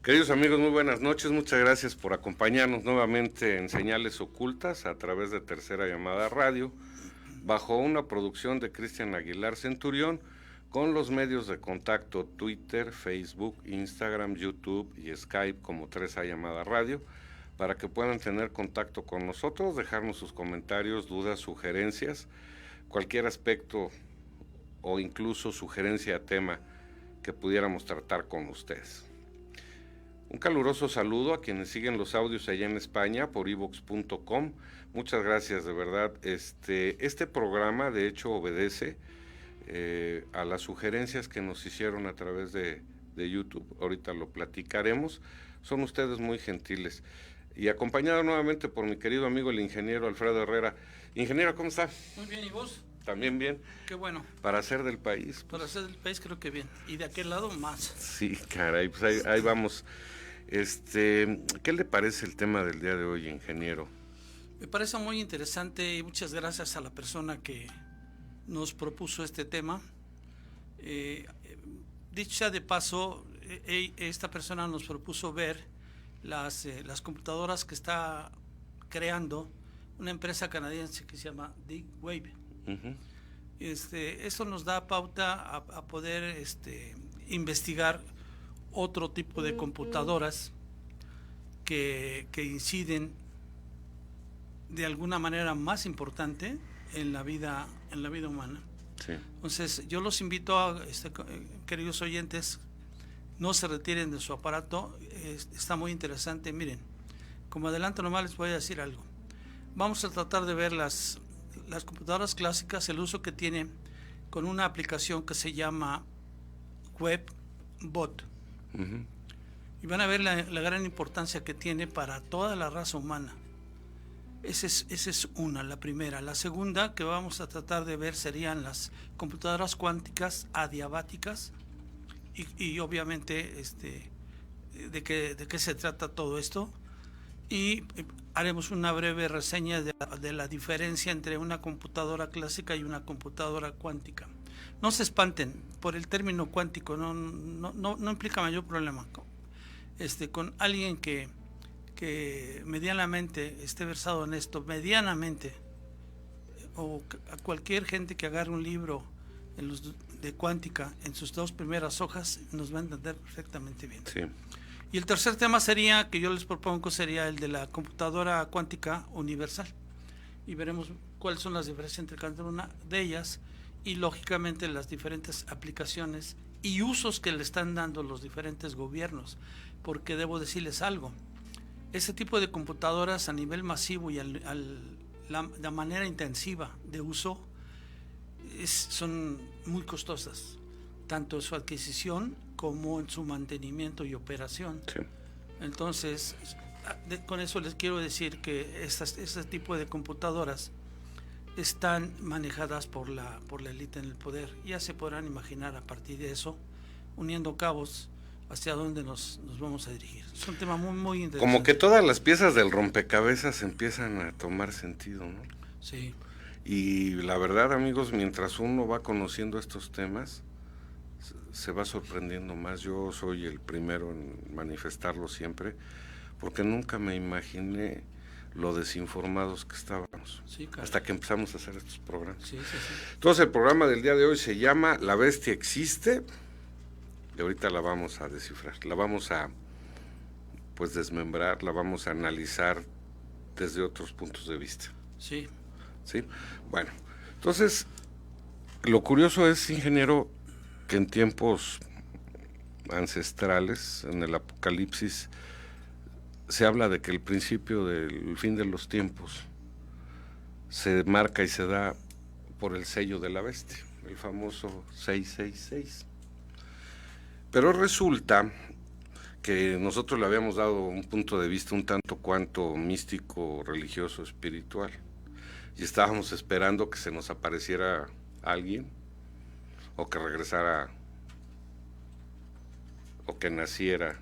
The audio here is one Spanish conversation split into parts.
Queridos amigos, muy buenas noches. Muchas gracias por acompañarnos nuevamente en Señales Ocultas a través de Tercera Llamada Radio, bajo una producción de Cristian Aguilar Centurión, con los medios de contacto Twitter, Facebook, Instagram, YouTube y Skype como 3A Llamada Radio, para que puedan tener contacto con nosotros, dejarnos sus comentarios, dudas, sugerencias, cualquier aspecto o incluso sugerencia de tema que pudiéramos tratar con ustedes. Un caluroso saludo a quienes siguen los audios allá en España por ivox.com. Muchas gracias, de verdad. Este programa, de hecho, obedece a las sugerencias que nos hicieron a través de YouTube. Ahorita lo platicaremos. Son ustedes muy gentiles. Y acompañado nuevamente por mi querido amigo el ingeniero Alfredo Herrera. Ingeniero, ¿cómo está? Muy bien, ¿y vos? También bien. Qué bueno. Para ser del país. Para ser del país creo que bien. Y de aquel lado más. Sí, caray, pues ahí vamos. ¿Qué le parece el tema del día de hoy, ingeniero? Me parece muy interesante y muchas gracias a la persona que nos propuso este tema. Dicho sea de paso, esta persona nos propuso ver las computadoras que está creando una empresa canadiense que se llama DeepWave. Uh-huh. Esto nos da pauta a poder investigar otro tipo de computadoras que inciden de alguna manera más importante en la vida humana. Sí. Entonces yo los invito a queridos oyentes, no se retiren de su aparato, está muy interesante. Miren, como adelanto nomás les voy a decir algo. Vamos a tratar de ver las computadoras clásicas, el uso que tienen con una aplicación que se llama WebBot. Uh-huh. Y van a ver la gran importancia que tiene para toda la raza humana. Esa es la primera. La segunda que vamos a tratar de ver serían las computadoras cuánticas adiabáticas y obviamente de qué se trata todo esto. Y haremos una breve reseña de la diferencia entre una computadora clásica y una computadora cuántica. No se espanten por el término cuántico, no implica mayor problema. Con alguien que medianamente esté versado en esto, medianamente, o a cualquier gente que agarre un libro de cuántica en sus dos primeras hojas, nos va a entender perfectamente bien. Sí. Y el tercer tema sería, que yo les propongo, sería el de la computadora cuántica universal. Y veremos cuáles son las diferencias entre cada una de ellas y, lógicamente, las diferentes aplicaciones y usos que le están dando los diferentes gobiernos. Porque debo decirles algo, ese tipo de computadoras a nivel masivo y la manera intensiva de uso son muy costosas, tanto en su adquisición como en su mantenimiento y operación. Sí. Entonces, con eso les quiero decir que este tipo de computadoras están manejadas por la élite en el poder. Ya se podrán imaginar a partir de eso, uniendo cabos, hacia dónde nos vamos a dirigir. Es un tema muy, muy interesante. Como que todas las piezas del rompecabezas empiezan a tomar sentido, ¿no? Sí. Y la verdad, amigos, mientras uno va conociendo estos temas, se va sorprendiendo más. Yo soy el primero en manifestarlo siempre, porque nunca me imaginé lo desinformados que estábamos, sí, claro, hasta que empezamos a hacer estos programas. Sí. Entonces, el programa del día de hoy se llama La Bestia Existe, y ahorita la vamos a descifrar, la vamos a desmembrar, la vamos a analizar desde otros puntos de vista. Sí. ¿Sí? Bueno, entonces, lo curioso es, ingeniero, que en tiempos ancestrales, en el Apocalipsis, se habla de que el principio del fin de los tiempos se marca y se da por el sello de la bestia, el famoso 666. Pero resulta que nosotros le habíamos dado un punto de vista un tanto cuanto místico, religioso, espiritual, y estábamos esperando que se nos apareciera alguien, o que regresara, o que naciera,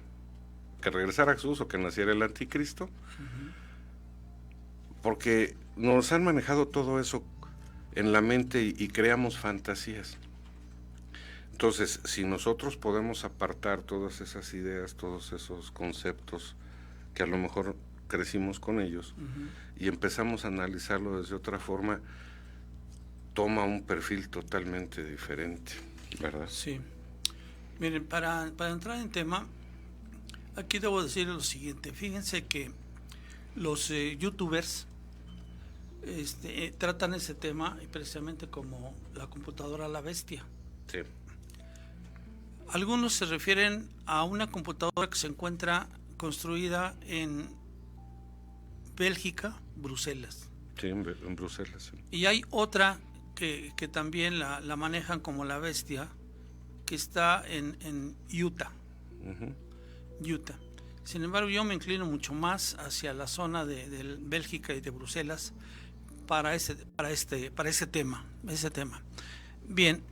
que regresara Jesús, o que naciera el anticristo. Uh-huh. Porque nos han manejado todo eso en la mente y creamos fantasías. Entonces, si nosotros podemos apartar todas esas ideas, todos esos conceptos que a lo mejor crecimos con ellos, y empezamos a analizarlo desde otra forma, toma un perfil totalmente diferente, ¿verdad? Sí. Miren, para entrar en tema, aquí debo decir lo siguiente. Fíjense que los youtubers tratan ese tema precisamente como la computadora la bestia. Sí. Algunos se refieren a una computadora que se encuentra construida en Bélgica, Bruselas. Sí, en Bruselas. Sí. Y hay otra que también la manejan como la bestia, que está en Utah. Utah. Sin embargo, yo me inclino mucho más hacia la zona de Bélgica y de Bruselas para ese tema. Bien,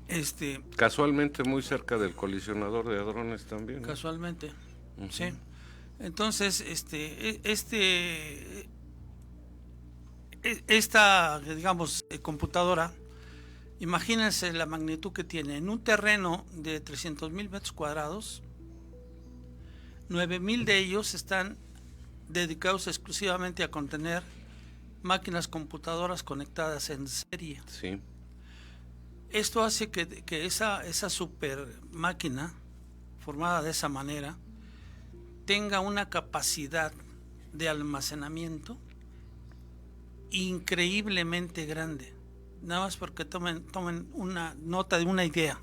Casualmente muy cerca del colisionador de hadrones también, ¿no? Casualmente, sí. Entonces, esta, digamos, computadora, imagínense la magnitud que tiene. En un terreno de 300,000 metros cuadrados, 9,000 de ellos están dedicados exclusivamente a contener máquinas computadoras conectadas en serie. Sí. Esto hace que esa super máquina, formada de esa manera, tenga una capacidad de almacenamiento increíblemente grande. Nada más porque tomen una nota de una idea.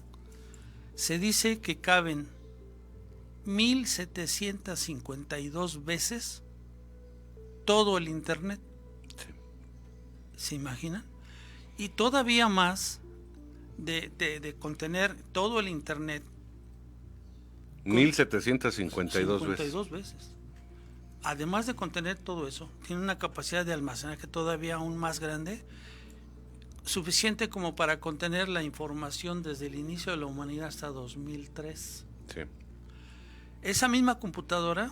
Se dice que caben 1,752 veces todo el internet. Sí. ¿Se imaginan? Y todavía más de contener todo el internet. 1,752 veces. Además de contener todo eso, tiene una capacidad de almacenaje todavía aún más grande, suficiente como para contener la información desde el inicio de la humanidad hasta 2003. Sí. Esa misma computadora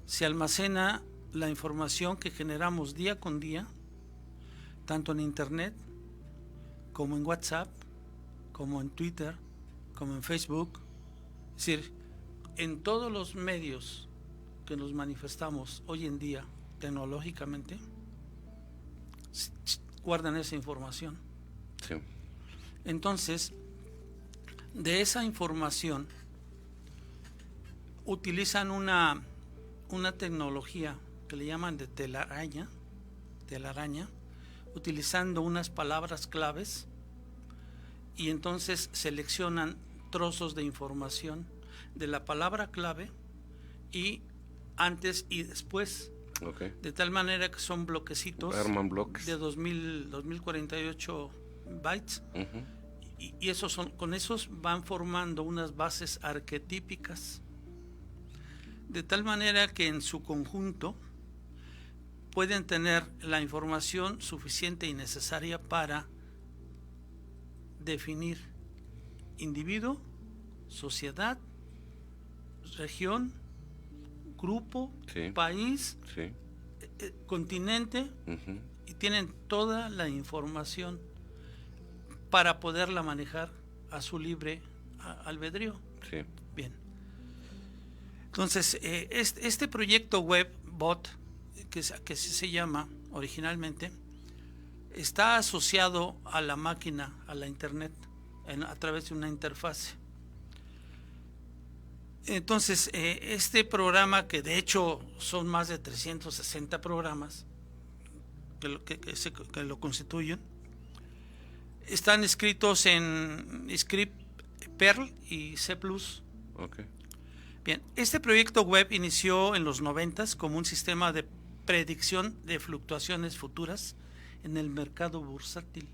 se almacena la información que generamos día con día, tanto en internet como en WhatsApp, como en Twitter, como en Facebook. Es decir, en todos los medios que nos manifestamos hoy en día tecnológicamente, guardan esa información. Sí. Entonces, de esa información utilizan una tecnología que le llaman de telaraña, utilizando unas palabras claves, y entonces seleccionan trozos de información de la palabra clave y antes y después. Okay. De tal manera que son bloquecitos. Arman bloques de 2048 bytes. Y esos con esos van formando unas bases arquetípicas, de tal manera que en su conjunto pueden tener la información suficiente y necesaria para definir individuo, sociedad, región, grupo, sí, país, sí, continente, y tienen toda la información para poderla manejar a su libre albedrío. Sí. Bien. Entonces, este proyecto web bot, que se llama originalmente, está asociado a la máquina, a la internet, a través de una interfase. Entonces, este programa, que de hecho son más de 360 programas que lo constituyen, están escritos en script Perl y C++. Okay. Bien, este proyecto web inició en los 90s como un sistema de predicción de fluctuaciones futuras en el mercado bursátil.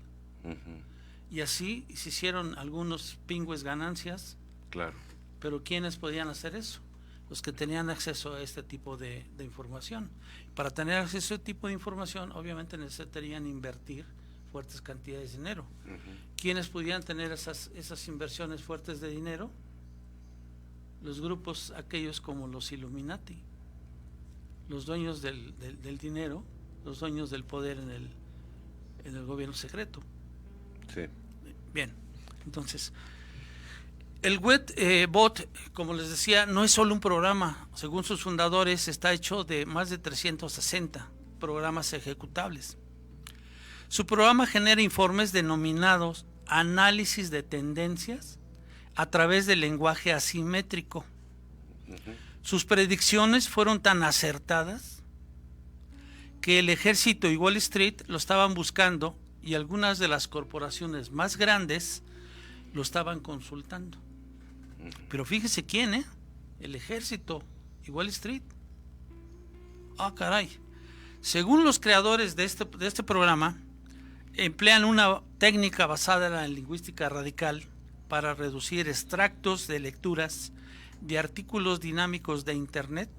Y así se hicieron algunos pingües ganancias. Claro. Pero ¿quiénes podían hacer eso? Los que tenían acceso a este tipo de información. Para tener acceso a este tipo de información, obviamente necesitarían invertir fuertes cantidades de dinero. ¿Quiénes pudieran tener esas inversiones fuertes de dinero? Los grupos aquellos como los Illuminati, los dueños del dinero, los dueños del poder en el gobierno secreto. Sí. Bien, entonces, El WebBot, como les decía, no es solo un programa. Según sus fundadores, está hecho de más de 360 programas ejecutables. Su programa genera informes denominados análisis de tendencias a través del lenguaje asimétrico. Sus predicciones fueron tan acertadas que el ejército y Wall Street lo estaban buscando y algunas de las corporaciones más grandes lo estaban consultando. Pero fíjese quién, el ejército y Wall Street. Ah, caray. Según los creadores de este programa, emplean una técnica basada en la lingüística radical para reducir extractos de lecturas de artículos dinámicos de Internet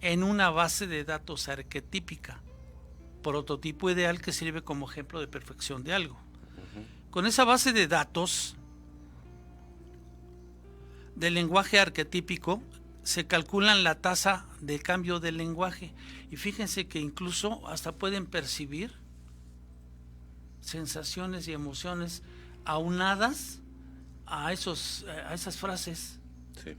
en una base de datos arquetípica, prototipo ideal que sirve como ejemplo de perfección de algo. Con esa base de datos del lenguaje arquetípico se calculan la tasa de cambio del lenguaje y fíjense que incluso hasta pueden percibir sensaciones y emociones aunadas a esas frases. Sí.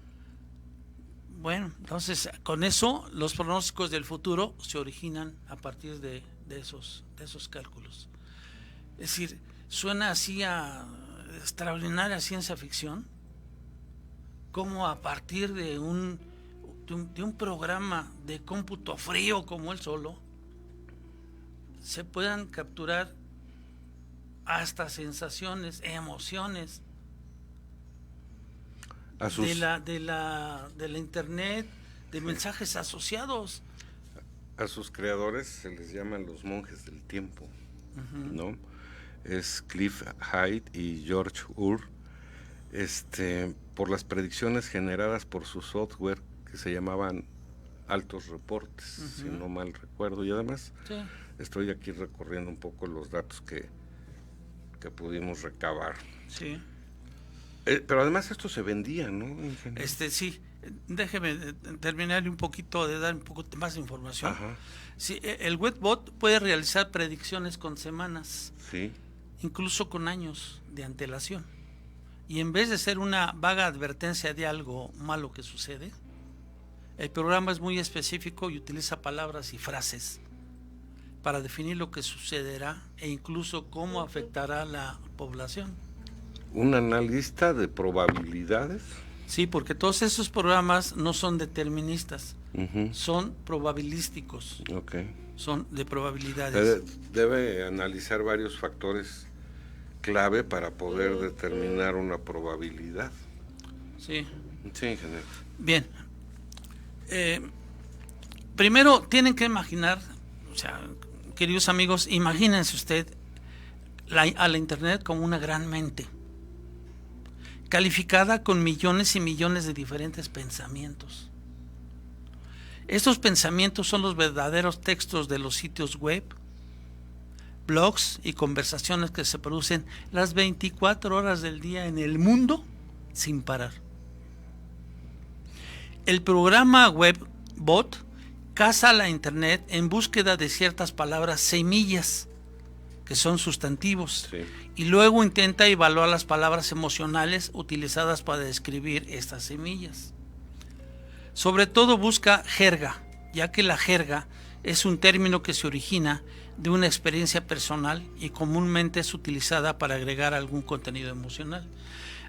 Bueno, entonces con eso los pronósticos del futuro se originan a partir de esos cálculos. Es decir, suena así a extraordinaria ciencia ficción, como a partir de un programa de cómputo frío como el solo se puedan capturar hasta sensaciones, emociones de la Internet, de mensajes asociados. A sus creadores se les llaman los monjes del tiempo, ¿no? Es Cliff Hyde y George Ur, por las predicciones generadas por su software que se llamaban altos reportes, si no mal recuerdo, y además estoy aquí recorriendo un poco los datos que pudimos recabar. Sí. Pero además esto se vendía, ¿no? Sí, déjeme terminar un poquito, de dar un poco más de información. Ajá. Sí, el WebBot puede realizar predicciones con semanas, sí, incluso con años de antelación. Y en vez de ser una vaga advertencia de algo malo que sucede, el programa es muy específico y utiliza palabras y frases para definir lo que sucederá e incluso cómo afectará a la población. ¿Un analista de probabilidades? Sí, porque todos esos programas no son deterministas, son probabilísticos, son de probabilidades. Debe analizar varios factores clave para poder determinar una probabilidad. Sí. Sí, ingeniero. Bien. Primero tienen que imaginar, o sea, queridos amigos, imagínense usted a la Internet como una gran mente, calificada con millones y millones de diferentes pensamientos. Estos pensamientos son los verdaderos textos de los sitios web, blogs y conversaciones que se producen las 24 horas del día en el mundo sin parar. El programa WebBot caza la Internet en búsqueda de ciertas palabras semillas, que son sustantivos, y luego intenta evaluar las palabras emocionales utilizadas para describir estas semillas. Sobre todo busca jerga, ya que la jerga es un término que se origina de una experiencia personal y comúnmente es utilizada para agregar algún contenido emocional.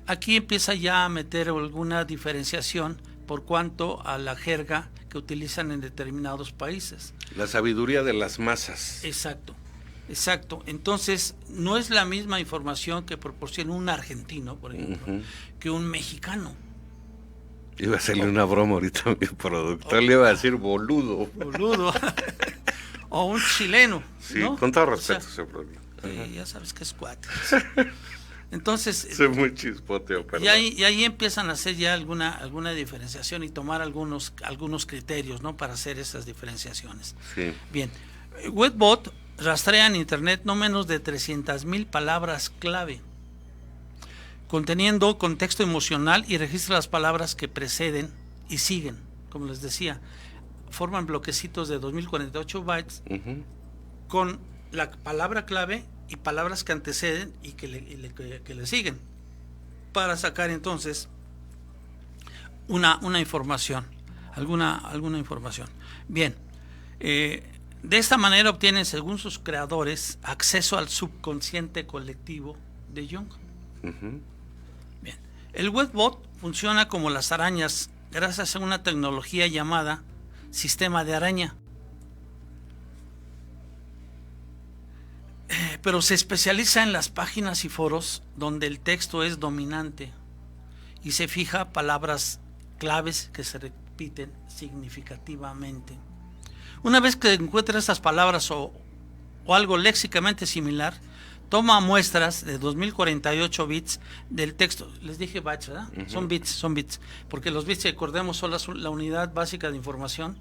Aquí empieza ya a meter alguna diferenciación por cuanto a la jerga que utilizan en determinados países. La sabiduría de las masas. Exacto. Entonces, no es la misma información que proporciona un argentino, por ejemplo, que un mexicano. Iba a hacerle una broma ahorita a mi productor, le iba a decir boludo. O un chileno. Sí, ¿no? con todo respeto, señor productor. Ya sabes que es cuate. Entonces, soy muy chispoteo, perdón. Y ahí empiezan a hacer ya alguna diferenciación y tomar algunos criterios, ¿no? Para hacer esas diferenciaciones. Sí. Bien, WebBot rastrea en Internet no menos de 300,000 palabras clave, conteniendo contexto emocional, y registra las palabras que preceden y siguen. Como les decía, forman bloquecitos de 2048 bytes con la palabra clave y palabras que anteceden y que le siguen, para sacar entonces una información, alguna información. Bien, de esta manera obtienen, según sus creadores, acceso al subconsciente colectivo de Jung. Bien, el webbot funciona como las arañas gracias a una tecnología llamada sistema de araña. Pero se especializa en las páginas y foros donde el texto es dominante y se fija palabras claves que se repiten significativamente. Una vez que encuentra estas palabras o algo léxicamente similar, toma muestras de 2048 bits del texto. Les dije bytes, ¿verdad? Son bits, porque los bits, recordemos, son la unidad básica de información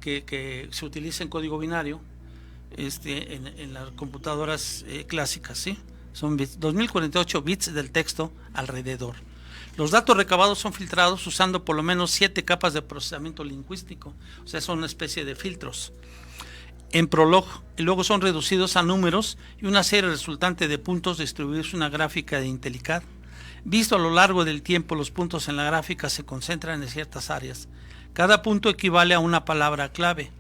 que se utiliza en código binario en las computadoras clásicas, ¿sí? Son bits, 2048 bits del texto alrededor. Los datos recabados son filtrados usando por lo menos 7 capas de procesamiento lingüístico, o sea, son una especie de filtros en Prolog, y luego son reducidos a números y una serie resultante de puntos distribuidos en una gráfica de IntelliCAD. Visto a lo largo del tiempo, los puntos en la gráfica se concentran en ciertas áreas. Cada punto equivale a una palabra clave.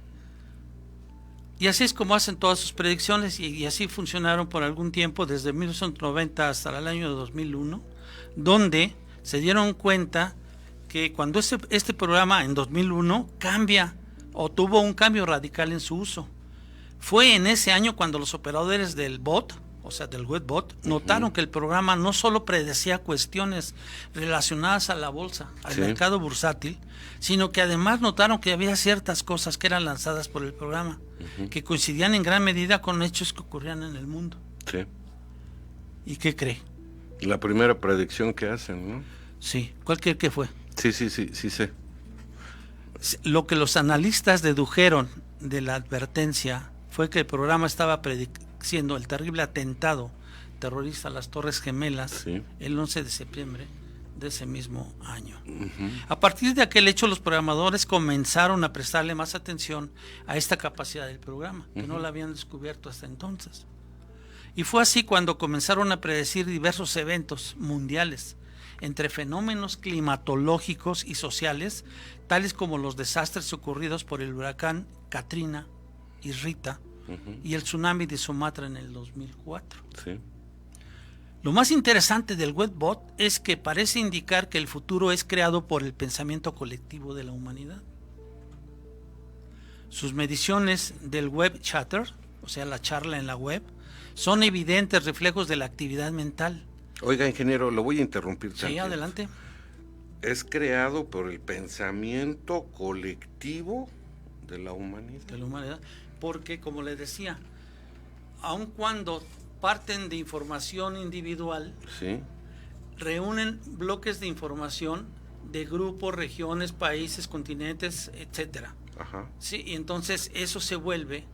Y así es como hacen todas sus predicciones, y así funcionaron por algún tiempo, desde 1990 hasta el año 2001, donde se dieron cuenta que cuando este programa en 2001 cambia o tuvo un cambio radical en su uso. Fue en ese año cuando los operadores del bot, o sea del webbot, notaron que el programa no solo predecía cuestiones relacionadas a la bolsa, al mercado bursátil, sino que además notaron que había ciertas cosas que eran lanzadas por el programa, que coincidían en gran medida con hechos que ocurrían en el mundo. Sí. ¿Y qué cree? La primera predicción que hacen, ¿no? Sí. ¿Cuál cree que fue? Sí sé. Lo que los analistas dedujeron de la advertencia fue que el programa estaba prediciendo el terrible atentado terrorista a las Torres Gemelas el 11 de septiembre de ese mismo año. A partir de aquel hecho, los programadores comenzaron a prestarle más atención a esta capacidad del programa, que no la habían descubierto hasta entonces. Y fue así cuando comenzaron a predecir diversos eventos mundiales, entre fenómenos climatológicos y sociales, tales como los desastres ocurridos por el huracán Katrina y Rita y el tsunami de Sumatra en el 2004. Sí. Lo más interesante del webbot es que parece indicar que el futuro es creado por el pensamiento colectivo de la humanidad. Sus mediciones del web chatter, o sea, la charla en la web, son evidentes reflejos de la actividad mental. Oiga, ingeniero, lo voy a interrumpir. Sí, adelante. Es creado por el pensamiento colectivo de la humanidad. De la humanidad, porque como le decía, aun cuando parten de información individual, reúnen bloques de información de grupos, regiones, países, continentes, etcétera. Sí, y entonces eso se vuelve,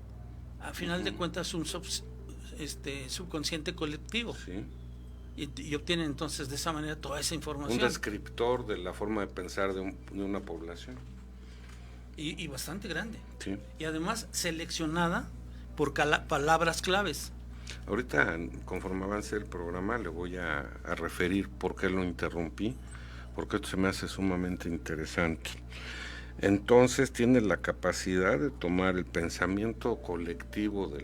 a final de cuentas, un subconsciente colectivo. Sí. Y obtienen entonces de esa manera toda esa información. Un descriptor de la forma de pensar de una población. Y bastante grande. Sí. Y además seleccionada por palabras claves. Ahorita, conforme avance el programa, le voy a referir por qué lo interrumpí, porque esto se me hace sumamente interesante. Entonces tiene la capacidad de tomar el pensamiento colectivo de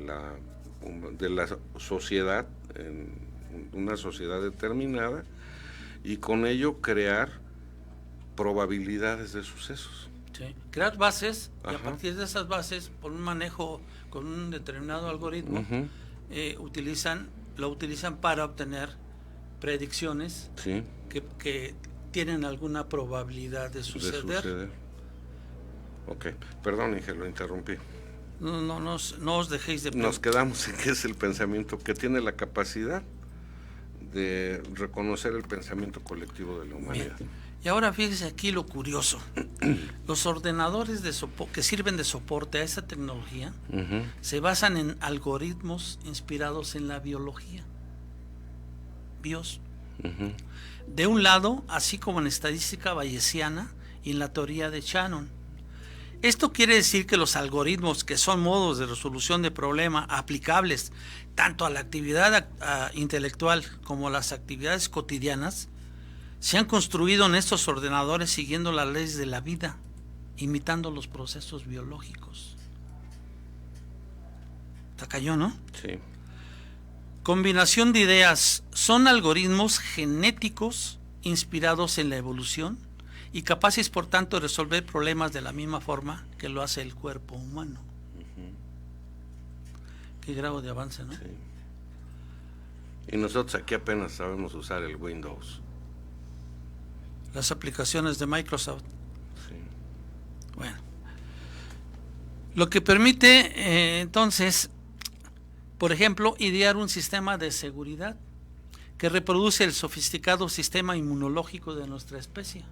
la sociedad, en una sociedad determinada, y con ello crear probabilidades de sucesos. Sí. Crear bases, y a partir de esas bases, por un manejo con un determinado algoritmo, lo utilizan para obtener predicciones que tienen alguna probabilidad de suceder. Ok, perdón, Inge, lo interrumpí. No os dejéis de... Nos quedamos en que es el pensamiento que tiene la capacidad de reconocer el pensamiento colectivo de la humanidad. Bien. Y ahora fíjese aquí lo curioso. Los ordenadores que sirven de soporte a esa tecnología se basan en algoritmos inspirados en la biología. De un lado, así como en estadística bayesiana y en la teoría de Shannon. Esto quiere decir que los algoritmos, que son modos de resolución de problemas aplicables tanto a la actividad intelectual como a las actividades cotidianas, se han construido en estos ordenadores siguiendo las leyes de la vida, imitando los procesos biológicos. Está cañón, ¿no? Sí. Combinación de ideas. Son algoritmos genéticos inspirados en la evolución y capaces, por tanto, de resolver problemas de la misma forma que lo hace el cuerpo humano. Qué grado de avance, ¿no? Sí. Y nosotros aquí apenas sabemos usar el Windows. Las aplicaciones de Microsoft. Sí. Bueno. Lo que permite, entonces, por ejemplo, idear un sistema de seguridad que reproduce el sofisticado sistema inmunológico de nuestra especie.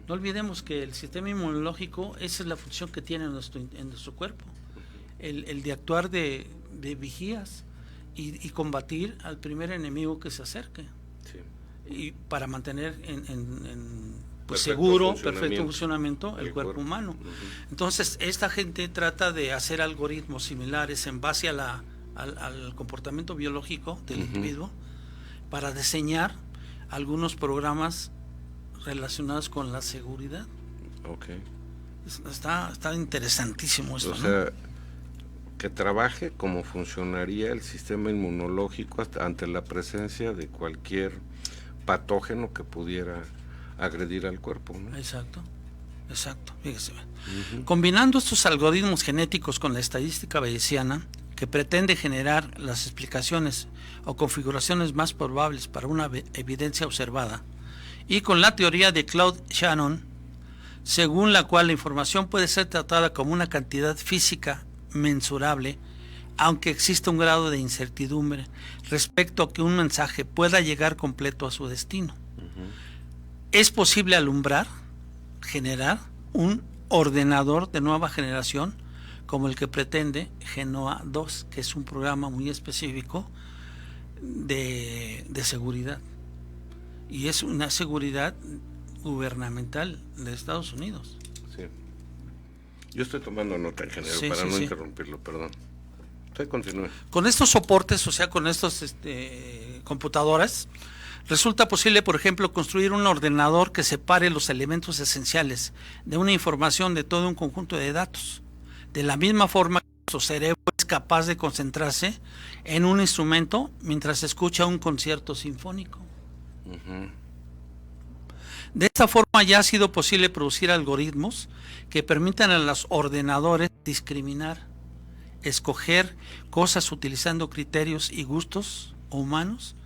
No olvidemos que el sistema inmunológico, esa es la función que tiene en nuestro cuerpo, el de actuar de vigías y combatir al primer enemigo que se acerque, Sí. y para mantener en Perfecto seguro, perfecto funcionamiento funcionamiento el del cuerpo cuerpo humano. Ujú. Entonces, esta gente trata de hacer algoritmos similares en base a al comportamiento biológico del individuo, para diseñar algunos programas relacionados con la seguridad. Ok. Está interesantísimo esto, O ¿no? sea, que trabaje como funcionaría el sistema inmunológico ante la presencia de cualquier patógeno que pudiera agredir al cuerpo, ¿no? Exacto, fíjese. Combinando estos algoritmos genéticos con la estadística bayesiana, que pretende generar las explicaciones o configuraciones más probables para una evidencia observada, y con la teoría de Claude Shannon, según la cual la información puede ser tratada como una cantidad física mensurable, aunque exista un grado de incertidumbre respecto a que un mensaje pueda llegar completo a su destino. Es posible generar un ordenador de nueva generación como el que pretende Genoa 2, que es un programa muy específico de seguridad. Y es una seguridad gubernamental de Estados Unidos. Sí. Yo estoy tomando nota, ingeniero, Sí, para sí, no sí. interrumpirlo, perdón. Usted continúe. Con estos soportes, o sea, con estos computadoras, resulta posible, por ejemplo, construir un ordenador que separe los elementos esenciales de una información de todo un conjunto de datos. De la misma forma que nuestro cerebro es capaz de concentrarse en un instrumento mientras escucha un concierto sinfónico. De esta forma ya ha sido posible producir algoritmos que permitan a los ordenadores discriminar, escoger cosas utilizando criterios y gustos humanos,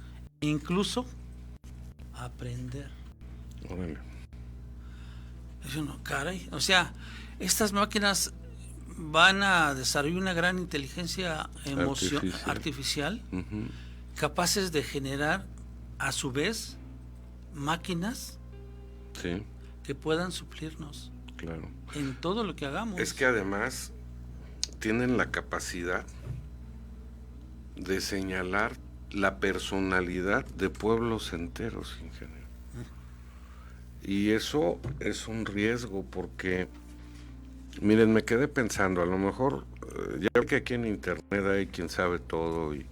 e incluso aprender. Órale. Caray, o sea, estas máquinas van a desarrollar una gran inteligencia artificial, capaces de generar a su vez máquinas Sí, que puedan suplirnos claro. en todo lo que hagamos. Es que además tienen la capacidad de señalar la personalidad de pueblos enteros, ingeniero. Y eso es un riesgo porque, miren, me quedé pensando, a lo mejor, ya que aquí en internet hay quien sabe todo, y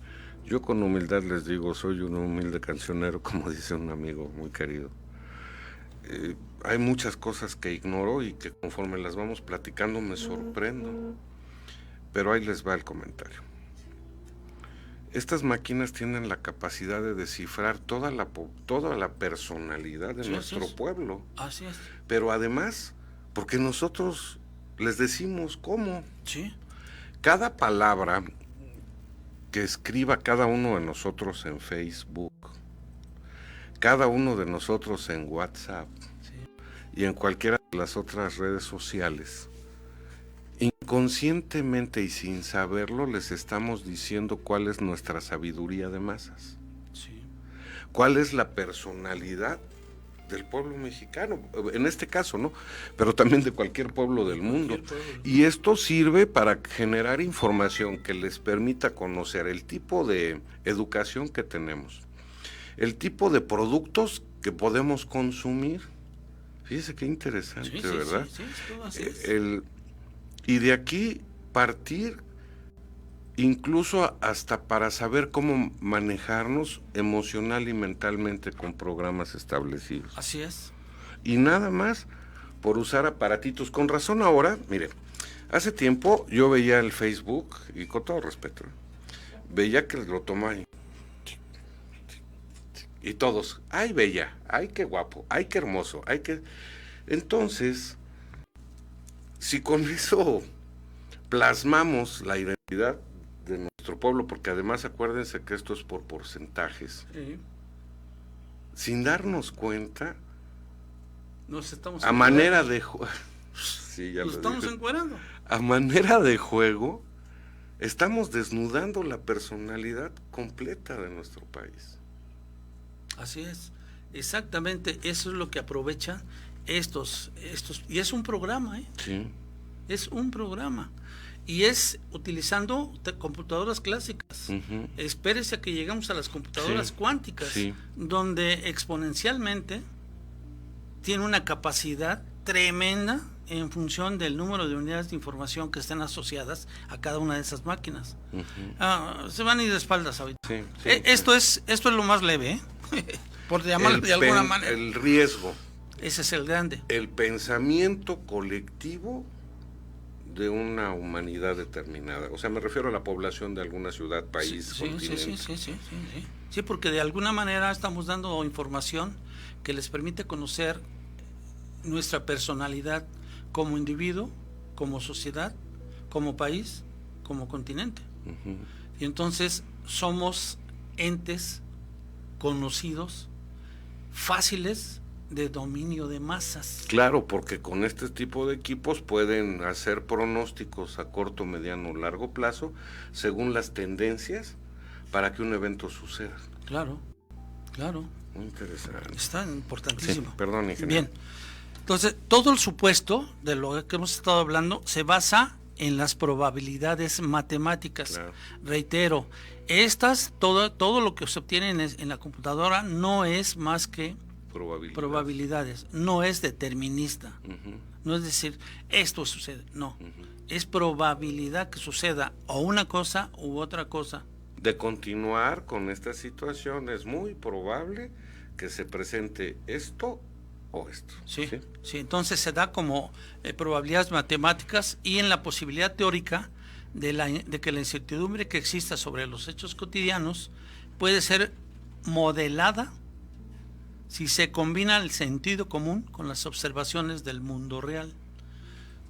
yo con humildad les digo, soy un humilde cancionero, como dice un amigo muy querido. Hay muchas cosas que ignoro y que conforme las vamos platicando me sorprendo, pero ahí les va el comentario. Estas máquinas tienen la capacidad de descifrar toda la personalidad de nuestro pueblo. Así es. Pero además, porque nosotros les decimos cómo. Sí. Cada palabra que escriba cada uno de nosotros en Facebook, cada uno de nosotros en WhatsApp, Sí. y en cualquiera de las otras redes sociales, inconscientemente y sin saberlo les estamos diciendo cuál es nuestra sabiduría de masas, Sí. cuál es la personalidad del pueblo mexicano, en este caso, ¿no? Pero también de cualquier pueblo del mundo. Y esto sirve para generar información que les permita conocer el tipo de educación que tenemos, el tipo de productos que podemos consumir. Fíjese qué interesante, Sí, ¿verdad? Sí, todo así es. Y de aquí partir incluso hasta para saber cómo manejarnos emocional y mentalmente con programas establecidos. Así es. Y nada más por usar aparatitos. Con razón ahora, mire, hace tiempo yo veía el Facebook, y con todo respeto, veía que lo tomaban y todos, ay bella, ay qué guapo, ay qué hermoso, ay qué... Entonces, si con eso plasmamos la identidad de nuestro pueblo, porque además acuérdense que esto es por porcentajes, Sí. sin darnos cuenta, Nos estamos a manera de sí, ya Nos lo estamos dije. encuerando. A manera de juego, estamos desnudando la personalidad completa de nuestro país. Así es. Exactamente, eso es lo que aprovechan estos, y es un programa, Sí. es un programa. Y es utilizando computadoras clásicas. Ujú. Espérese a que lleguemos a las computadoras Sí, cuánticas, sí. donde exponencialmente tiene una capacidad tremenda en función del número de unidades de información que estén asociadas a cada una de esas máquinas. Ujú. Se van a ir de espaldas ahorita. Sí, sí, Esto es lo más leve, por llamarlo de alguna manera. El riesgo, Ese es el grande. el pensamiento colectivo de una humanidad determinada. O sea, me refiero a la población de alguna ciudad, país, Sí, continente. sí. Sí, porque de alguna manera estamos dando información que les permite conocer nuestra personalidad como individuo, como sociedad, como país, como continente. Ujú. Y entonces somos entes conocidos, fáciles de dominio de masas. Claro, porque con este tipo de equipos pueden hacer pronósticos a corto, mediano, largo plazo, según las tendencias, para que un evento suceda. Claro. Muy interesante. Está Sí, importantísimo. perdón, ingeniero. Bien. Entonces, todo el supuesto de lo que hemos estado hablando se basa en las probabilidades matemáticas. Claro. Reitero, todo lo que se obtiene en la computadora no es más que probabilidades, no es determinista. Ujú. No es decir, esto sucede, no. Ujú. Es probabilidad que suceda o una cosa u otra cosa. De continuar con esta situación, es muy probable que se presente esto o esto. Sí, entonces se da como probabilidades matemáticas y en la posibilidad teórica de que la incertidumbre que exista sobre los hechos cotidianos puede ser modelada si se combina el sentido común con las observaciones del mundo real.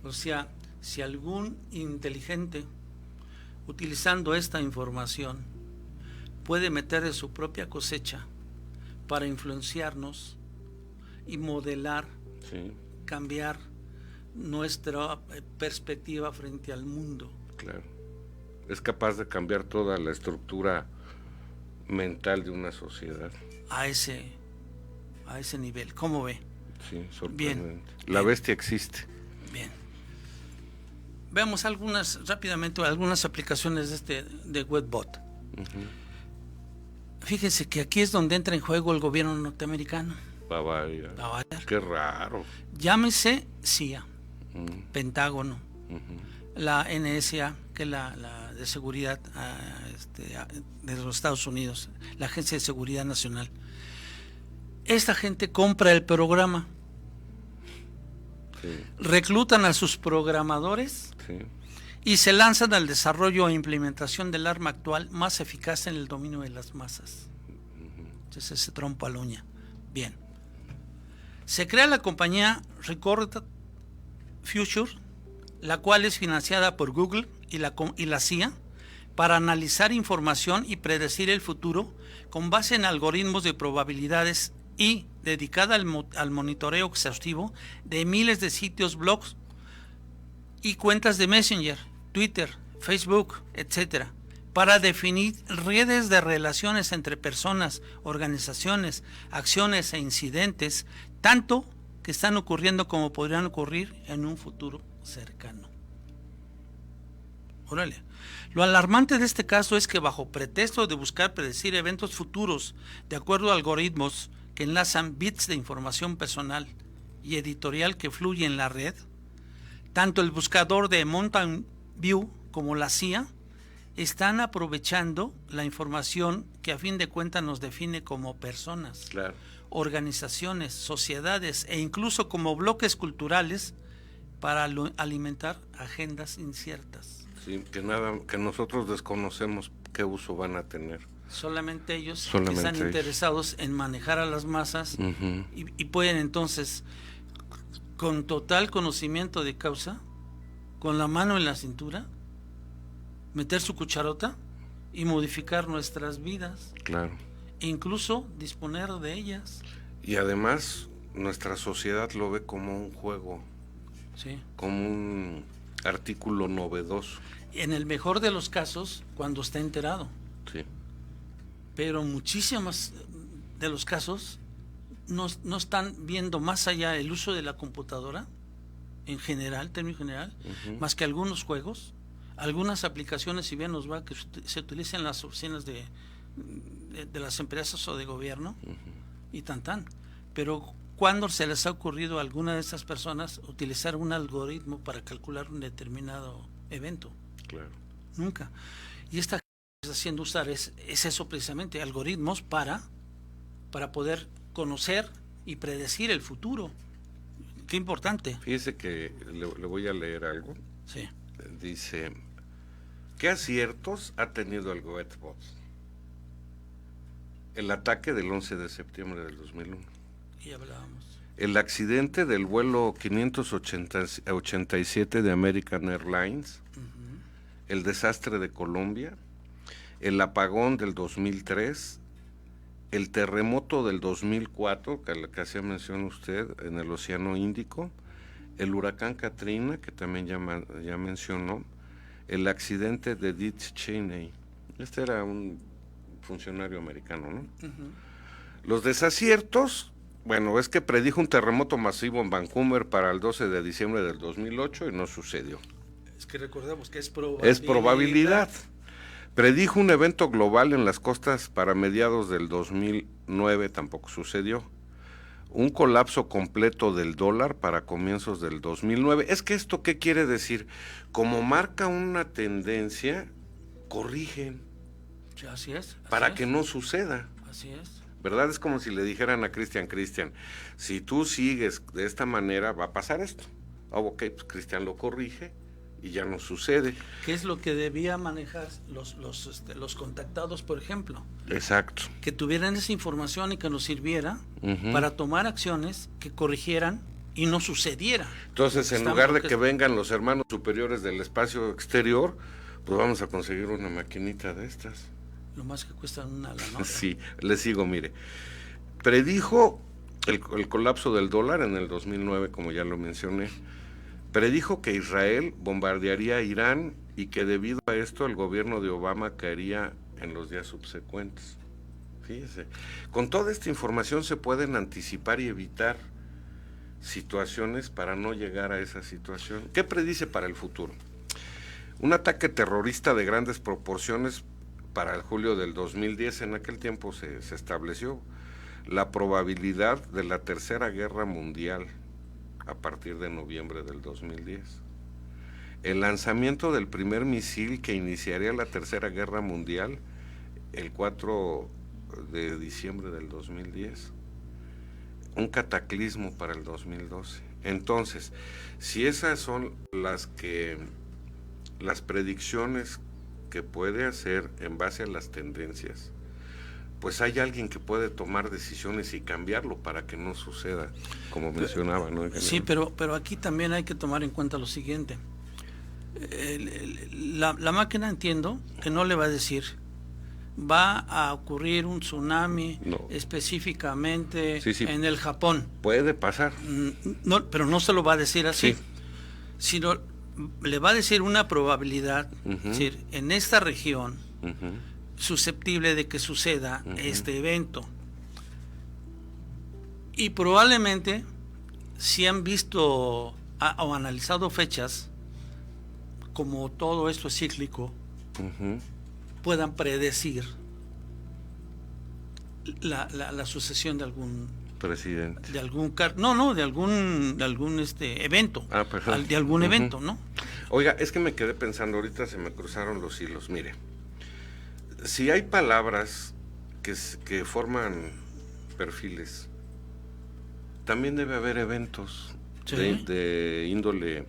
O sea, si algún inteligente, utilizando esta información, puede meter de su propia cosecha para influenciarnos y modelar, Sí, cambiar nuestra perspectiva frente al mundo. claro. Es capaz de cambiar toda la estructura mental de una sociedad. A ese nivel. ¿Cómo ve? Sí, sorprendente. Bien. La Bien. bestia existe. Bien. Veamos rápidamente algunas aplicaciones de Webbot. Ujú. Fíjense que aquí es donde entra en juego el gobierno norteamericano. Bavaria. A ver, Qué raro. llámese CIA, Ujú. Pentágono, Ujú. la NSA, que es la de seguridad de los Estados Unidos, la Agencia de Seguridad Nacional. Esta gente compra el programa, Sí, reclutan a sus programadores sí. y se lanzan al desarrollo e implementación del arma actual más eficaz en el dominio de las masas. Entonces ese trompo a la uña. Bien. Se crea la compañía Record Future, la cual es financiada por Google y la CIA para analizar información y predecir el futuro con base en algoritmos de probabilidades y dedicada al monitoreo exhaustivo de miles de sitios, blogs y cuentas de Messenger, Twitter, Facebook, etcétera, para definir redes de relaciones entre personas, organizaciones, acciones e incidentes, tanto que están ocurriendo como podrían ocurrir en un futuro cercano. Órale. Lo alarmante de este caso es que bajo pretexto de buscar predecir eventos futuros de acuerdo a algoritmos que enlazan bits de información personal y editorial que fluye en la red, tanto el buscador de Mountain View como la CIA están aprovechando la información que a fin de cuentas nos define como personas, Claro. organizaciones, sociedades e incluso como bloques culturales para alimentar agendas inciertas. Sí, que nosotros desconocemos qué uso van a tener. Solamente ellos Solamente están ellos. interesados en manejar a las masas Ujú. y pueden entonces, con total conocimiento de causa, con la mano en la cintura, meter su cucharota y modificar nuestras vidas Claro. e incluso disponer de ellas. Y además, nuestra sociedad lo ve como un juego, Sí. como un artículo novedoso. En el mejor de los casos, cuando está enterado. Sí. Pero muchísimos de los casos no están viendo más allá el uso de la computadora, en general, término general, más que algunos juegos, algunas aplicaciones, si bien nos va, que se utilizan en las oficinas de las empresas o de gobierno, y tan. Pero ¿cuándo se les ha ocurrido a alguna de esas personas utilizar un algoritmo para calcular un determinado evento? Claro. Nunca. Y esta está haciendo usar es eso precisamente, algoritmos para poder conocer y predecir el futuro. Qué importante. Fíjese que le voy a leer algo. Sí. Dice, ¿qué aciertos ha tenido el Goethe-Bot? El ataque del 11 de septiembre del 2001. Y hablábamos. El accidente del vuelo 587 de American Airlines. El desastre de Colombia. El apagón del 2003. El terremoto del 2004, que hacía mención usted, en el Océano Índico. El huracán Katrina, que también ya mencionó. El accidente de Dick Cheney. Este era un funcionario americano, ¿no? Los desaciertos, bueno, es que predijo un terremoto masivo en Vancouver para el 12 de diciembre del 2008 y no sucedió. Es que recordemos que es probabilidad. Es probabilidad. Predijo un evento global en las costas para mediados del 2009, tampoco sucedió. Un colapso completo del dólar para comienzos del 2009. Es que esto, ¿qué quiere decir? Como marca una tendencia, corrigen. Sí, así es. Para que no suceda. Así es. ¿Verdad? Es como si le dijeran a Cristian, si tú sigues de esta manera, va a pasar esto. Ok, pues Cristian lo corrige y ya no sucede. ¿Qué es lo que debía manejar los contactados, por ejemplo? Exacto. Que tuvieran esa información y que nos sirviera para tomar acciones que corrigieran y no sucediera. Entonces, en lugar de que vengan los hermanos superiores del espacio exterior, pues vamos a conseguir una maquinita de estas. Lo más que cuesta una lana. Sí, le sigo, mire. Predijo el colapso del dólar en el 2009, como ya lo mencioné. Predijo que Israel bombardearía a Irán y que debido a esto el gobierno de Obama caería en los días subsecuentes. Fíjese, con toda esta información se pueden anticipar y evitar situaciones para no llegar a esa situación. ¿Qué predice para el futuro? Un ataque terrorista de grandes proporciones para el julio del 2010, en aquel tiempo se estableció la probabilidad de la Tercera Guerra Mundial a partir de noviembre del 2010. El lanzamiento del primer misil que iniciaría la Tercera Guerra Mundial el 4 de diciembre del 2010. Un cataclismo para el 2012. Entonces, si esas son las predicciones que puede hacer en base a las tendencias, pues hay alguien que puede tomar decisiones y cambiarlo para que no suceda, como mencionaba, ¿no? Sí, pero aquí también hay que tomar en cuenta lo siguiente. La máquina, entiendo que no le va a decir va a ocurrir un tsunami específicamente en el Japón. Puede pasar. No, pero no se lo va a decir así, sino le va a decir una probabilidad, es decir, en esta región susceptible de que suceda este evento. Y probablemente, si han visto o analizado fechas, como todo esto es cíclico, puedan predecir la sucesión de algún presidente, de algún evento, de algún evento, ¿no? Oiga, es que me quedé pensando, ahorita se me cruzaron los hilos. Mire, si hay palabras que forman perfiles, también debe haber eventos Sí. de índole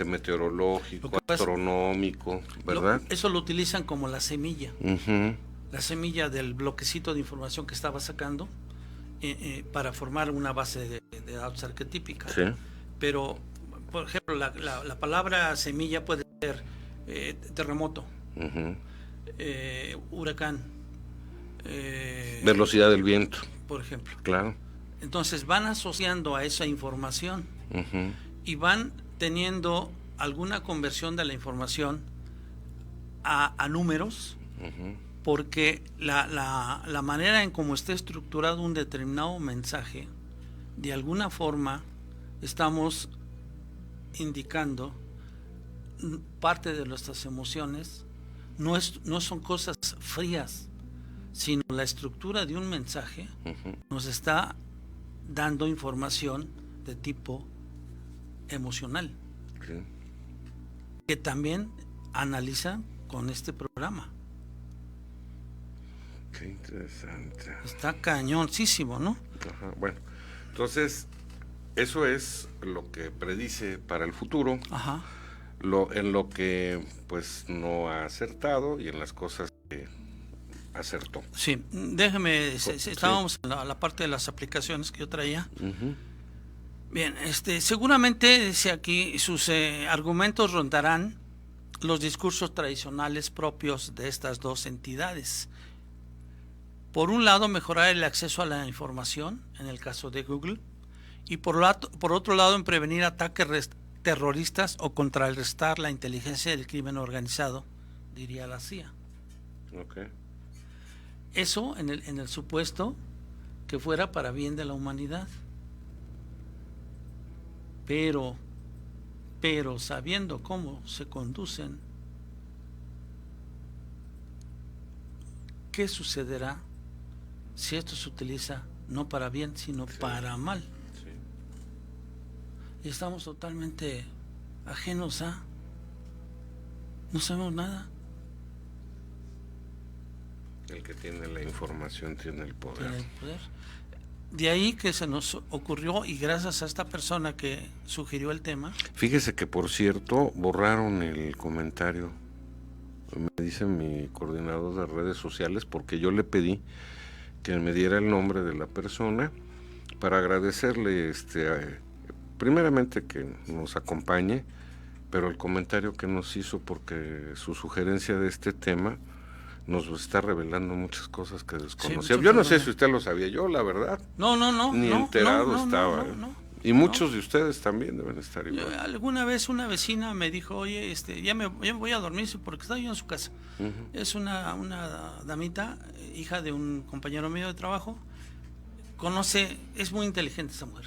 meteorológico, Lo que pasa- astronómico, ¿verdad? Eso lo utilizan como la semilla. Ujú. La semilla del bloquecito de información que estaba sacando para formar una base de datos arquetípica. Sí. Pero, por ejemplo, la palabra semilla puede ser terremoto, Ujú. huracán, Velocidad del viento, por ejemplo. claro. Entonces van asociando a esa información Ujú. y van teniendo alguna conversión de la información a números, Ujú. porque la manera en cómo esté estructurado un determinado mensaje, de alguna forma estamos indicando parte de nuestras emociones. No son cosas frías, sino la estructura de un mensaje Ujú. nos está dando información de tipo emocional, Sí. que también analiza con este programa. Qué interesante. Está cañoncísimo, ¿no? Ajá, bueno, entonces, eso es lo que predice para el futuro, Ajá. en lo que pues no ha acertado y en las cosas que acertó. Sí, déjeme, Sí. estábamos en la parte de las aplicaciones que yo traía. Ujú. Bien, seguramente, dice aquí, sus argumentos rondarán los discursos tradicionales propios de estas dos entidades. Por un lado, mejorar el acceso a la información, en el caso de Google, y por otro lado, en prevenir ataques terroristas o contrarrestar la inteligencia del crimen organizado, diría la CIA. Ok. Eso en el supuesto que fuera para bien de la humanidad. Pero sabiendo cómo se conducen, ¿qué sucederá si esto se utiliza no para bien, sino Sí. para mal? Sí. Y estamos totalmente ajenos a... No sabemos nada. El que tiene la información tiene el poder. Tiene el poder. De ahí que se nos ocurrió, y gracias a esta persona que sugirió el tema. Fíjese que, por cierto, borraron el comentario, me dice mi coordinador de redes sociales, porque yo le pedí que me diera el nombre de la persona para agradecerle, primeramente que nos acompañe, pero el comentario que nos hizo, porque su sugerencia de este tema nos está revelando muchas cosas que desconocía. mucho Yo no sé fenómeno. si usted lo sabía, yo la verdad No, ni enterado estaba. no. Y muchos de ustedes también deben estar igual. Alguna vez una vecina me dijo, oye, ya me voy a dormir porque estaba yo en su casa. Ujú. Es una damita, hija de un compañero mío de trabajo. Es muy inteligente esa mujer.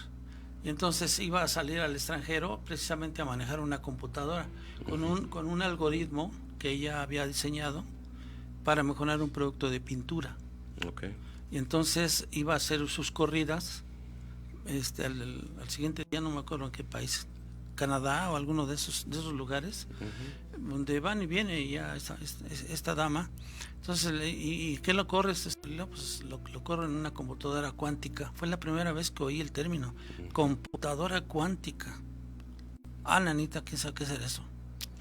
Y entonces iba a salir al extranjero precisamente a manejar una computadora con un algoritmo que ella había diseñado para mejorar un producto de pintura. Okay. Y entonces iba a hacer sus corridas al siguiente día, no me acuerdo en qué país, Canadá o alguno de esos lugares, donde van y viene ya esta dama. Entonces, ¿y qué lo corre? Pues lo corre en una computadora cuántica. Fue la primera vez que oí el término, computadora cuántica. Nanita, ¿quién sabe qué es eso?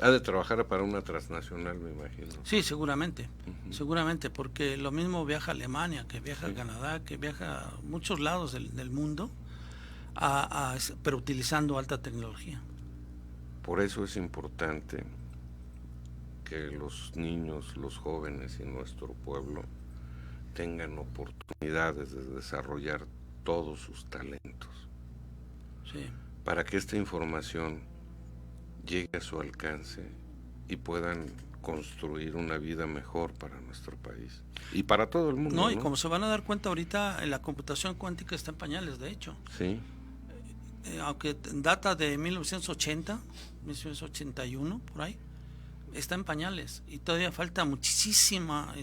Ha de trabajar para una transnacional, me imagino. Sí, seguramente, porque lo mismo viaja a Alemania, que viaja a Canadá, que viaja a muchos lados del mundo, pero utilizando alta tecnología. Por eso es importante que los niños, los jóvenes y nuestro pueblo tengan oportunidades de desarrollar todos sus talentos. Sí. Para que esta información llegue a su alcance y puedan construir una vida mejor para nuestro país y para todo el mundo. No, y como se van a dar cuenta ahorita, la computación cuántica está en pañales, de hecho. Sí. Aunque data de 1980, 1981, por ahí, está en pañales y todavía falta muchísima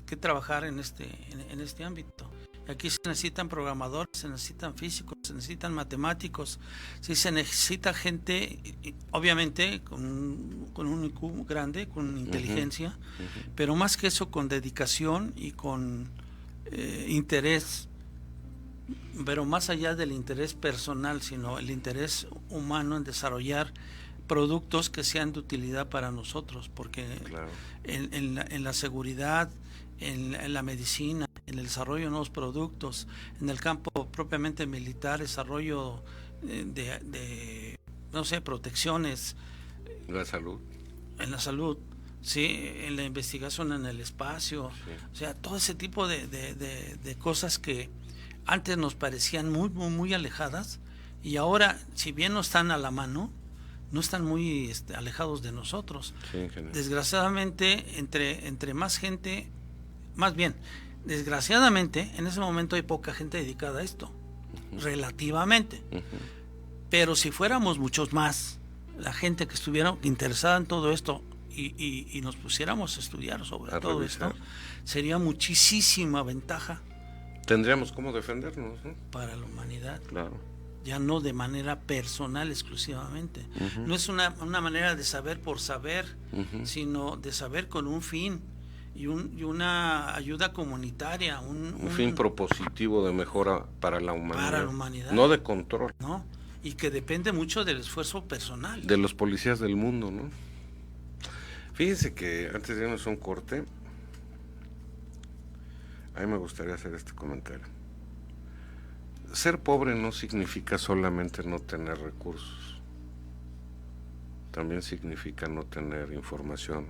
que trabajar en este ámbito. Aquí se necesitan programadores, se necesitan físicos, se necesitan matemáticos, sí, se necesita gente, obviamente, con un IQ grande, con inteligencia, pero más que eso, con dedicación y con interés, pero más allá del interés personal, sino el interés humano en desarrollar productos que sean de utilidad para nosotros, porque Claro. en la seguridad, en la medicina, en el desarrollo de nuevos productos, en el campo propiamente militar, desarrollo no sé, protecciones, La salud. en la salud, sí, en la investigación en el espacio, Sí. o sea, todo ese tipo de cosas que antes nos parecían muy alejadas, y ahora, si bien no están a la mano, no están muy alejados de nosotros. Sí, ingeniero. Desgraciadamente, entre más gente, más bien, desgraciadamente, en ese momento hay poca gente dedicada a esto, relativamente. Pero si fuéramos muchos más, la gente que estuviera interesada en todo esto y nos pusiéramos a estudiar sobre todo revisar. esto, sería muchísima ventaja Tendríamos cómo defendernos, ¿no? para la humanidad. Claro. Ya no de manera personal exclusivamente. No es una manera de saber por saber, sino de saber con un fin y una ayuda comunitaria. Un fin propositivo de mejora para la humanidad. Para la humanidad. No de control. ¿No? Y que depende mucho del esfuerzo personal. De los policías del mundo, ¿no? Fíjense que antes de irnos a un corte, a mí me gustaría hacer este comentario. Ser pobre no significa solamente no tener recursos, también significa no tener información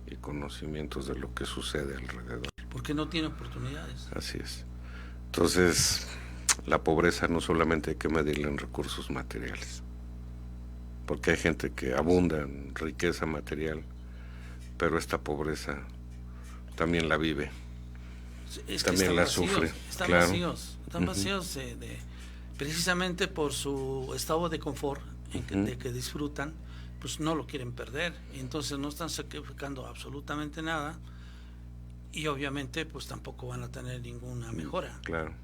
y conocimientos de lo que sucede alrededor. Porque no tiene oportunidades. Así es. Entonces, la pobreza no solamente hay que medirla en recursos materiales, porque hay gente que abunda en riqueza material, pero esta pobreza también la vive. Es también que la vacíos, sufre. están Claro. vacíos, están vacíos precisamente por su estado de confort de que disfrutan, pues no lo quieren perder, y entonces no están sacrificando absolutamente nada, y obviamente pues tampoco van a tener ninguna mejora, Claro.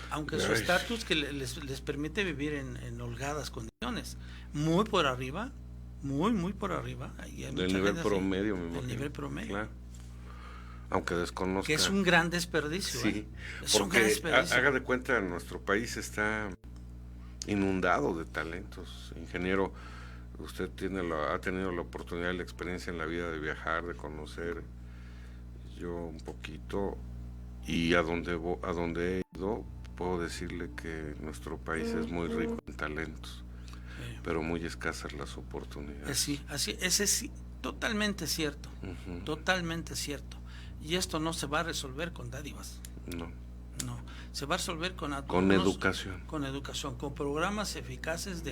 aunque su Ay. estatus que les permite vivir en holgadas condiciones, muy por arriba, muy por arriba, y hay Del mucha nivel gente así, promedio, me del imagino. nivel promedio. Claro. Aunque desconozca. Que es un gran desperdicio. Sí, Es un gran porque desperdicio. haga de cuenta, nuestro país está inundado de talentos. Ingeniero, usted ha tenido la oportunidad y la experiencia en la vida de viajar, de conocer, yo un poquito, y a donde he ido, puedo decirle que nuestro país es muy rico en talentos, pero muy escasas las oportunidades. Sí, así, ese sí, totalmente cierto, totalmente cierto. Y esto no se va a resolver con dádivas. No. No, se va a resolver con educación. Con educación, con programas eficaces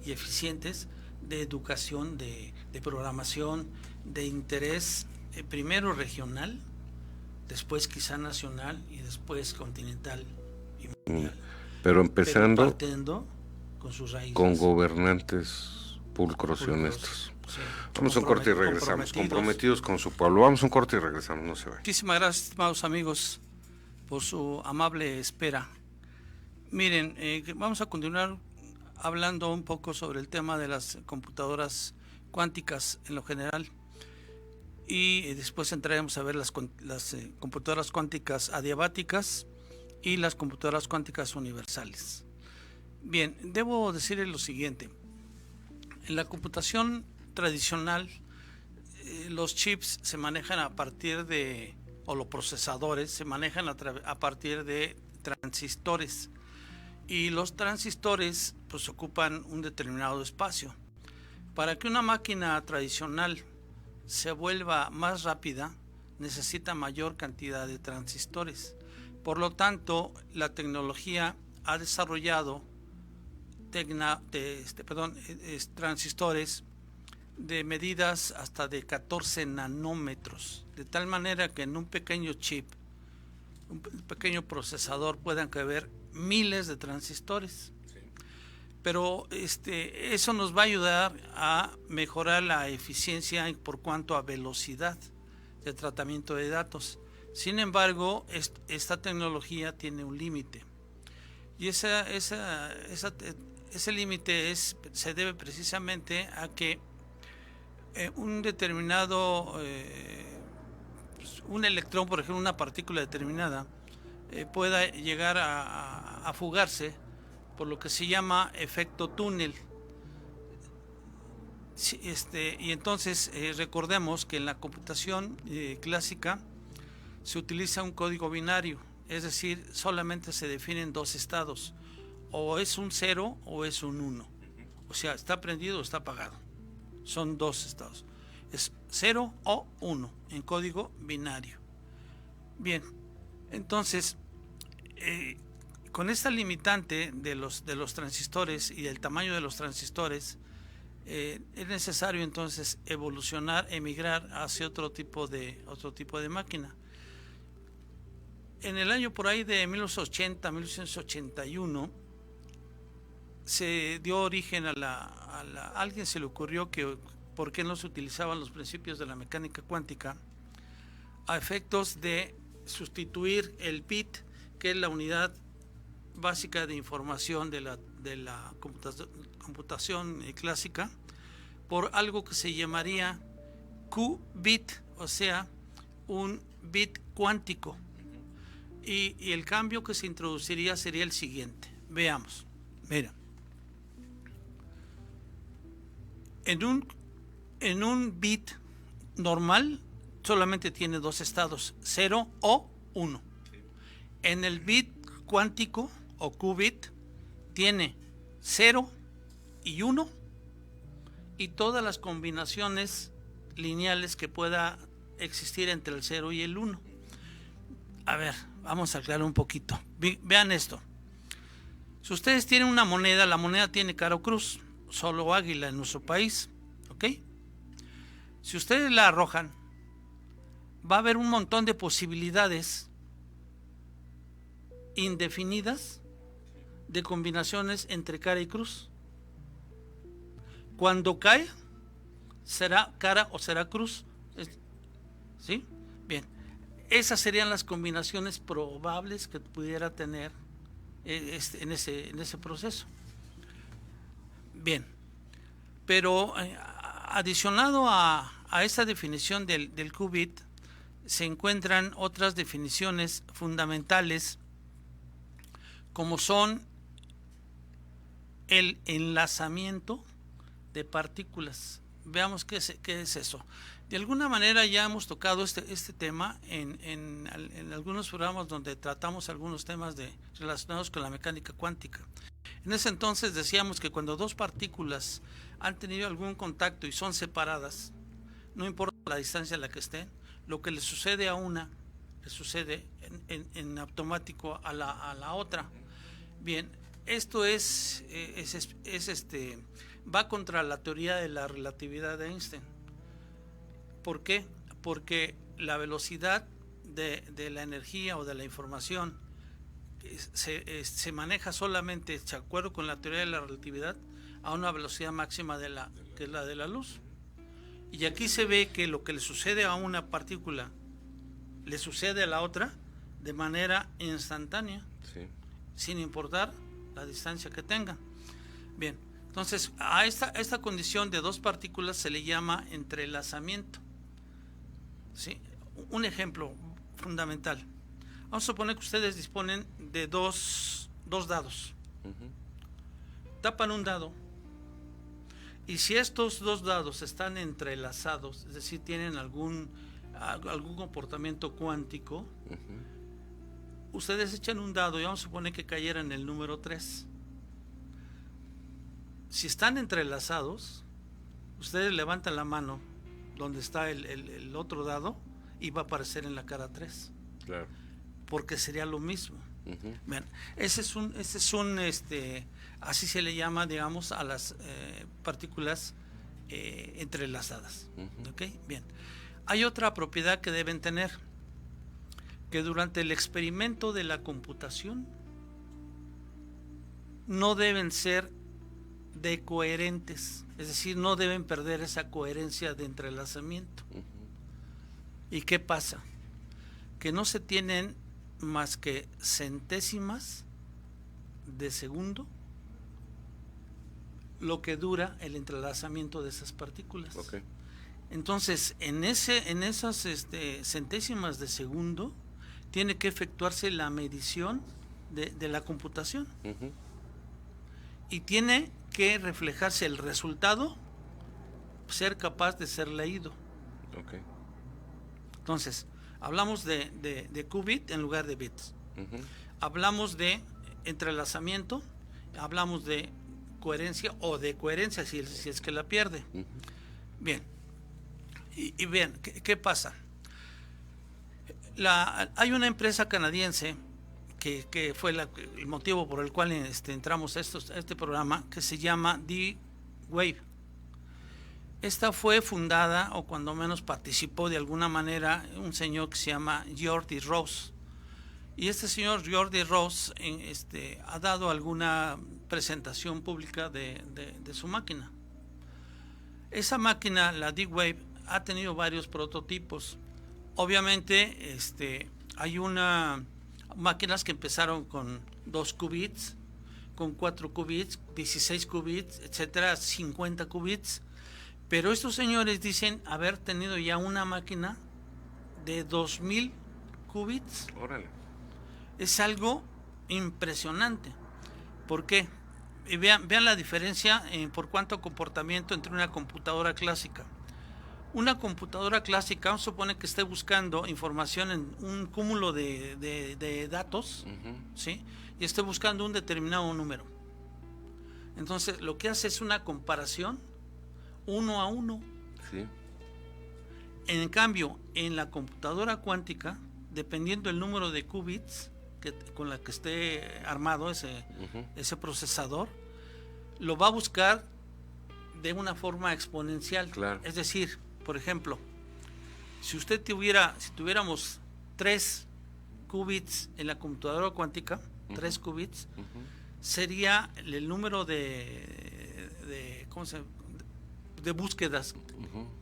y eficientes de educación, de programación, de interés, primero regional, después quizá nacional y después continental y mundial. Pero empezando Pero partiendo con sus raíces. Con gobernantes pulcros y honestos. Sí. Vamos a un corte y regresamos. Comprometidos con su pueblo. Vamos a un corte y regresamos, no se vayan. Muchísimas gracias, estimados amigos, por su amable espera. Miren, vamos a continuar hablando un poco sobre el tema de las computadoras cuánticas en lo general, y después entraremos a ver las computadoras cuánticas adiabáticas y las computadoras cuánticas universales. Bien, debo decirles lo siguiente. En la computación tradicional, los chips se manejan a partir de, o los procesadores se manejan a partir de transistores, y los transistores pues ocupan un determinado espacio. Para que una máquina tradicional se vuelva más rápida, necesita mayor cantidad de transistores. Por lo tanto, la tecnología ha desarrollado transistores de medidas hasta de 14 nanómetros, de tal manera que en un pequeño chip, un pequeño procesador, puedan caber miles de transistores. Sí. Pero eso nos va a ayudar a mejorar la eficiencia por cuanto a velocidad de tratamiento de datos. Sin embargo, esta tecnología tiene un límite. Y ese límite se debe precisamente a que un determinado, un electrón, por ejemplo, una partícula determinada, pueda llegar a fugarse por lo que se llama efecto túnel. Y entonces recordemos que en la computación clásica se utiliza un código binario, es decir, solamente se definen dos estados, o es un 0 o es un 1, o sea, está prendido o está apagado, son dos estados, es 0 o 1 en código binario. Bien, entonces con esta limitante de los transistores y del tamaño de los transistores, es necesario entonces emigrar hacia otro tipo de máquina. En el año por ahí de 1981 se dio origen a alguien se le ocurrió que por qué no se utilizaban los principios de la mecánica cuántica a efectos de sustituir el bit, que es la unidad básica de información de la computación clásica, por algo que se llamaría qubit, o sea, un bit cuántico. Y el cambio que se introduciría sería el siguiente. Veamos. Mira. En un bit normal solamente tiene dos estados, 0 o 1. En el bit cuántico o qubit tiene 0 y 1 y todas las combinaciones lineales que pueda existir entre el 0 y el 1. A ver, vamos a aclarar un poquito. Vean esto. Si ustedes tienen una moneda, la moneda tiene cara o cruz, solo águila en nuestro país, ¿ok? Si ustedes la arrojan, va a haber un montón de posibilidades indefinidas de combinaciones entre cara y cruz. Cuando cae, será cara o será cruz. ¿Sí? Bien. Esas serían las combinaciones probables que pudiera tener en ese proceso. Bien. Pero adicionado a esta definición del qubit, se encuentran otras definiciones fundamentales, como son el enlazamiento de partículas. Veamos qué es eso. De alguna manera ya hemos tocado este tema en algunos programas donde tratamos algunos temas relacionados con la mecánica cuántica. En ese entonces decíamos que cuando dos partículas han tenido algún contacto y son separadas, no importa la distancia a la que estén, lo que le sucede a una le sucede en automático a la otra. Bien, esto va contra la teoría de la relatividad de Einstein. ¿Por qué? Porque la velocidad de la energía o de la información se maneja solamente, de acuerdo con la teoría de la relatividad, a una velocidad máxima que es la de la luz. Y aquí se ve que lo que le sucede a una partícula le sucede a la otra de manera instantánea, sí, sin importar la distancia que tengan. Bien, entonces a esta condición de dos partículas se le llama entrelazamiento. ¿Sí? Un ejemplo fundamental. Vamos a suponer que ustedes disponen de dos dados. Tapan un dado. Y si estos dos dados están entrelazados, es decir, tienen algún comportamiento cuántico, ustedes echan un dado y vamos a suponer que cayera en el número 3. Si están entrelazados, ustedes levantan la mano donde está el otro dado y va a aparecer en la cara 3. Claro. Porque sería lo mismo. Bien, así se le llama, digamos, a las partículas entrelazadas. ¿Okay? Bien. Hay otra propiedad que deben tener, que durante el experimento de la computación no deben ser decoherentes, es decir, no deben perder esa coherencia de entrelazamiento. ¿Y qué pasa? que no se tienen más que centésimas de segundo lo que dura el entrelazamiento de esas partículas. Okay. Entonces, en esas centésimas de segundo tiene que efectuarse la medición de la computación. Uh-huh. Y tiene que reflejarse el resultado, ser capaz de ser leído. Okay. Entonces, hablamos de qubit en lugar de bits. Uh-huh. Hablamos de entrelazamiento, hablamos de coherencia o de coherencia si es que la pierde. Uh-huh. Bien. Y bien, ¿qué pasa? Hay una empresa canadiense que fue el motivo por el cual entramos a este programa, que se llama D-Wave. Esta fue fundada, o cuando menos participó de alguna manera, un señor que se llama Geordie Rose. Y este señor Geordie Rose ha dado alguna presentación pública de su máquina. Esa máquina, la D-Wave, ha tenido varios prototipos. Obviamente, hay máquinas que empezaron con 2 qubits, con 4 qubits, 16 qubits, etcétera, 50 qubits. Pero estos señores dicen haber tenido ya una máquina de 2000 qubits. Órale. Es algo impresionante. ¿Por qué? Y vean la diferencia por cuanto a comportamiento entre una computadora clásica. Una computadora clásica supone que esté buscando información en un cúmulo de datos, Uh-huh. ¿sí? Y esté buscando un determinado número. Entonces, lo que hace es una comparación 1 a 1. Sí. En cambio, en la computadora cuántica, dependiendo del número de qubits con la que esté armado ese procesador, lo va a buscar de una forma exponencial. Claro. Es decir, por ejemplo, si tuviéramos 3 qubits en la computadora cuántica, 3 qubits, sería el número de búsquedas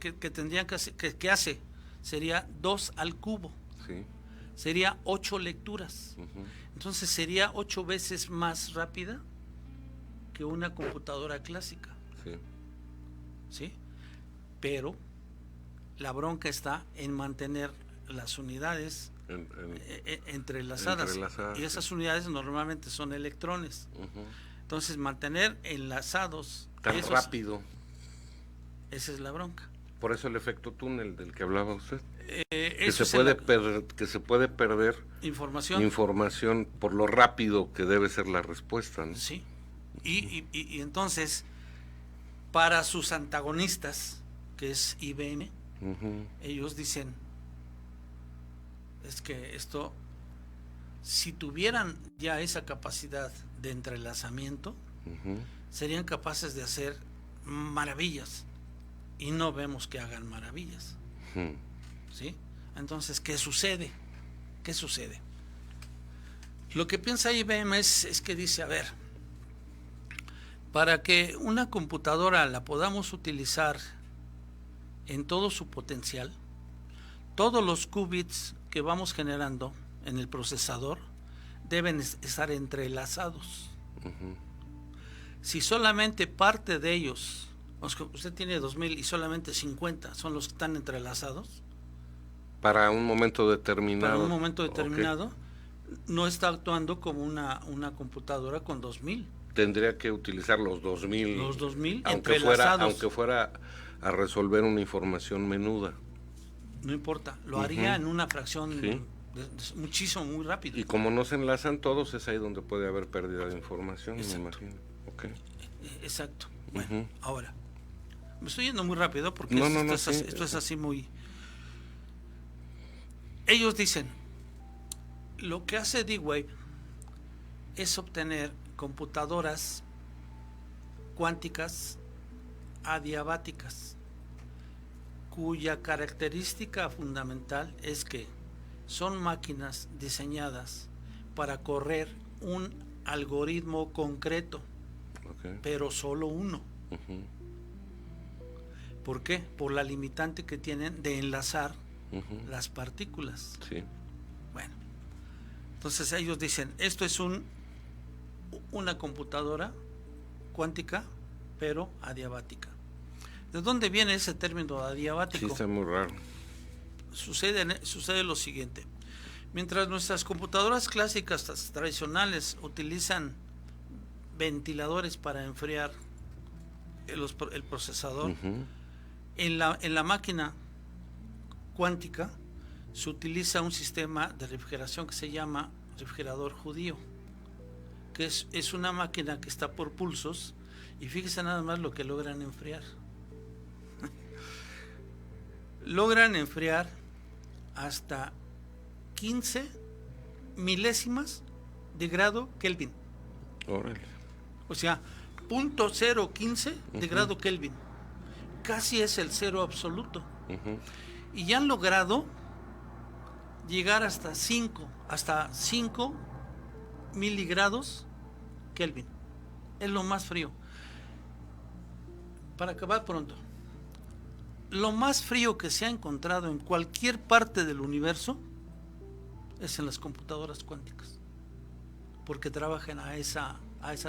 que tendrían que hacer, que hace, sería 2 al cubo. Sí. Sería 8 lecturas. Entonces sería 8 veces más rápida que una computadora clásica. Sí. ¿Sí? Pero la bronca está en mantener las unidades entrelazadas. Y esas unidades normalmente son electrones. Entonces mantener enlazados tan rápido. Esa es la bronca. Por eso el efecto túnel del que hablaba usted. Que se puede perder información por lo rápido que debe ser la respuesta, ¿no? Sí. Y entonces, para sus antagonistas, que es IBM, ellos dicen, es que esto, si tuvieran ya esa capacidad de entrelazamiento, serían capaces de hacer maravillas, y no vemos que hagan maravillas. ¿Sí? Entonces, ¿qué sucede? Lo que piensa IBM es que dice, a ver, para que una computadora la podamos utilizar en todo su potencial, todos los qubits que vamos generando en el procesador deben estar entrelazados. Si solamente parte de ellos, usted tiene 2000 y solamente 50 son los que están entrelazados, para un momento determinado, okay, no está actuando como una computadora con 2000. Tendría que utilizar los 2000 entrelazados. Aunque fuera a resolver una información menuda. No importa, lo haría en una fracción, ¿sí?, muchísimo, muy rápido. Y como no se enlazan todos, es ahí donde puede haber pérdida de información. Exacto. Me imagino. Okay. Exacto. Bueno, ahora, me estoy yendo muy rápido porque esto es así muy... Ellos dicen, lo que hace D-Wave es obtener computadoras cuánticas adiabáticas, cuya característica fundamental es que son máquinas diseñadas para correr un algoritmo concreto, pero solo uno. ¿Por qué? Por la limitante que tienen de enlazar las partículas. Sí. Bueno, entonces ellos dicen, esto es una computadora cuántica, pero adiabática. ¿De dónde viene ese término adiabático? Sí, está muy raro. Sucede lo siguiente. Mientras nuestras computadoras clásicas tradicionales utilizan ventiladores para enfriar el procesador, en la máquina cuántica se utiliza un sistema de refrigeración que se llama refrigerador judío, que es una máquina que está por pulsos, y fíjese nada más lo que logran enfriar. Logran enfriar hasta 15 milésimas de grado Kelvin. Órale. O sea, 0.015 de grado Kelvin. Casi es el cero absoluto. Y ya han logrado llegar hasta 5 miligrados Kelvin. Es lo más frío. Para acabar pronto, lo más frío que se ha encontrado en cualquier parte del universo es en las computadoras cuánticas, porque trabajan a esa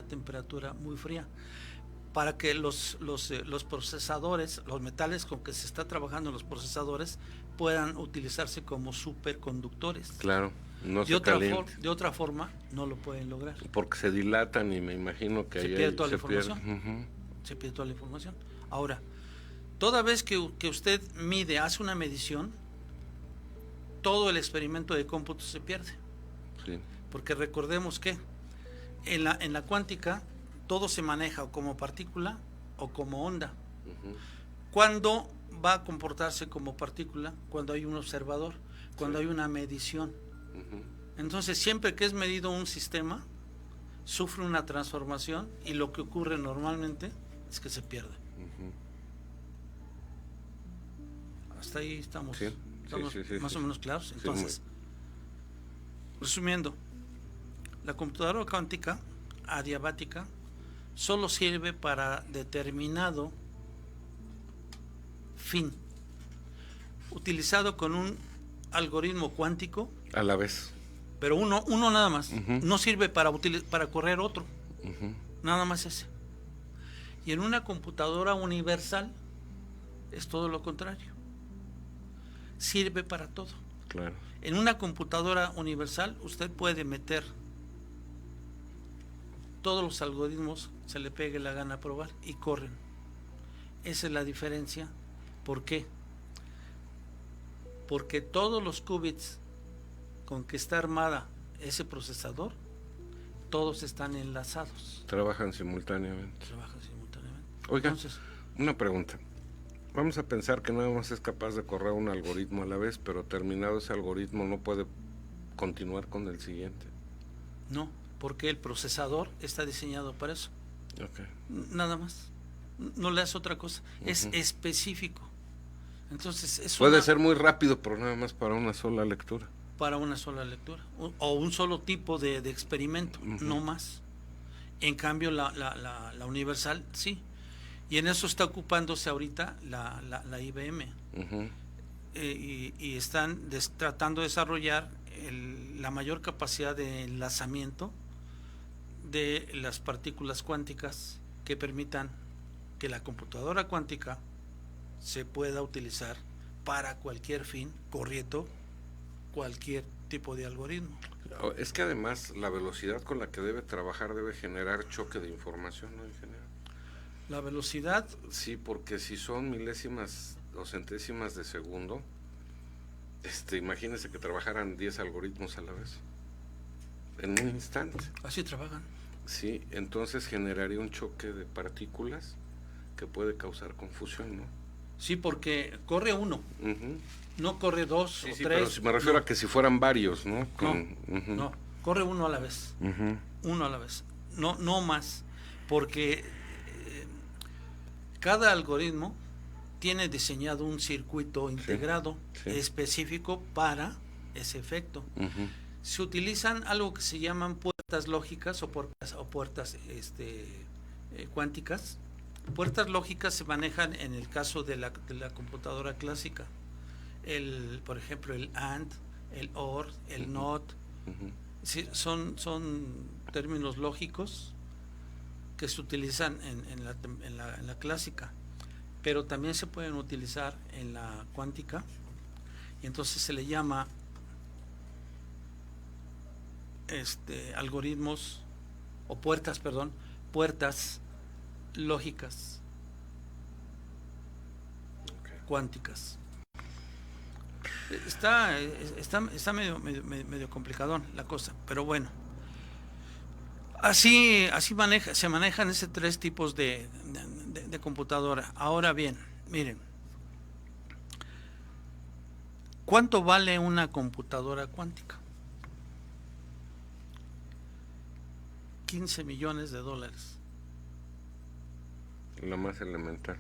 temperatura muy fría, para que los procesadores, los metales con que se está trabajando en los procesadores, puedan utilizarse como superconductores. Claro, no se calienta. De otra forma no lo pueden lograr. Porque se dilatan y me imagino que se pierde toda la información. Se pierde toda la información. Ahora, toda vez que usted hace una medición, todo el experimento de cómputo se pierde. Sí. Porque recordemos que en la cuántica todo se maneja o como partícula o como onda. ¿Cuándo va a comportarse como partícula? Cuando hay un observador, cuando hay una medición. Entonces, siempre que es medido un sistema, sufre una transformación, y lo que ocurre normalmente es que se pierde. Hasta ahí estamos, sí, más o menos claros. Entonces, resumiendo, la computadora cuántica adiabática solo sirve para determinado fin, utilizado con un algoritmo cuántico a la vez, pero uno nada más. No sirve para correr otro, nada más ese. Y en una computadora universal es todo lo contrario, sirve para todo. Claro. En una computadora universal usted puede meter todos los algoritmos, se le pegue la gana probar, y corren. Esa es la diferencia. ¿Por qué? Porque todos los qubits con que está armada ese procesador, todos están enlazados. Trabajan simultáneamente. Oiga, Entonces, una pregunta. Vamos a pensar que nada más es capaz de correr un algoritmo a la vez, pero terminado ese algoritmo no puede continuar con el siguiente. No, porque el procesador está diseñado para eso. Nada más. No le hace otra cosa. Es específico. Entonces, puede ser muy rápido, pero nada más para una sola lectura. Para una sola lectura. O un solo tipo de experimento, no más. En cambio, la universal, sí. Y en eso está ocupándose ahorita la IBM. Y están tratando de desarrollar la mayor capacidad de enlazamiento de las partículas cuánticas que permitan que la computadora cuántica se pueda utilizar para cualquier fin, corriendo cualquier tipo de algoritmo. Es que además la velocidad con la que debe trabajar debe generar choque de información, ¿no, ingeniero? La velocidad... Sí, porque si son milésimas o centésimas de segundo, imagínese que trabajaran 10 algoritmos a la vez, en un instante. Así trabajan. Sí, entonces generaría un choque de partículas que puede causar confusión, ¿no? Sí, porque corre uno, no corre dos o tres. Pero si me refiero a que si fueran varios, ¿no? No, corre uno a la vez. Uno a la vez. No más, porque cada algoritmo tiene diseñado un circuito integrado específico para ese efecto. Se utilizan algo que se llaman puertas lógicas o puertas cuánticas. Puertas lógicas se manejan en el caso de la computadora clásica. Por ejemplo, el AND, el OR, el NOT. Sí, son términos lógicos que se utilizan en la clásica, pero también se pueden utilizar en la cuántica, y entonces se le llama algoritmos o puertas lógicas cuánticas. Está medio complicadón la cosa, pero bueno, así se manejan esos tres tipos de computadora. Ahora bien, miren, ¿cuánto vale una computadora cuántica? $15 millones. La más elemental.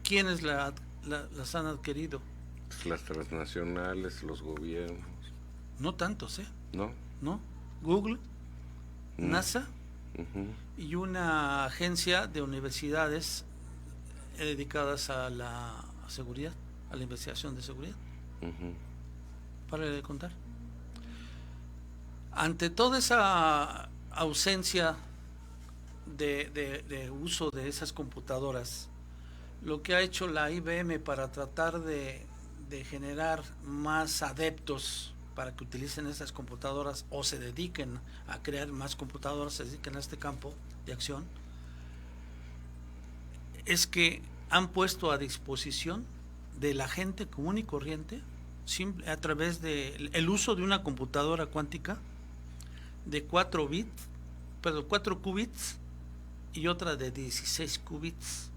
¿Quiénes las han adquirido? Pues las transnacionales, los gobiernos. No tantos, ¿No? ¿No? Google, NASA y una agencia de universidades dedicadas a la seguridad, a la investigación de seguridad. Para de contar. Ante toda esa ausencia de uso de esas computadoras, lo que ha hecho la IBM para tratar de generar más adeptos para que utilicen esas computadoras o se dediquen a crear más computadoras, se dediquen a este campo de acción, es que han puesto a disposición de la gente común y corriente, a través del uso de una computadora cuántica de 4 qubits y otra de 16 qubits.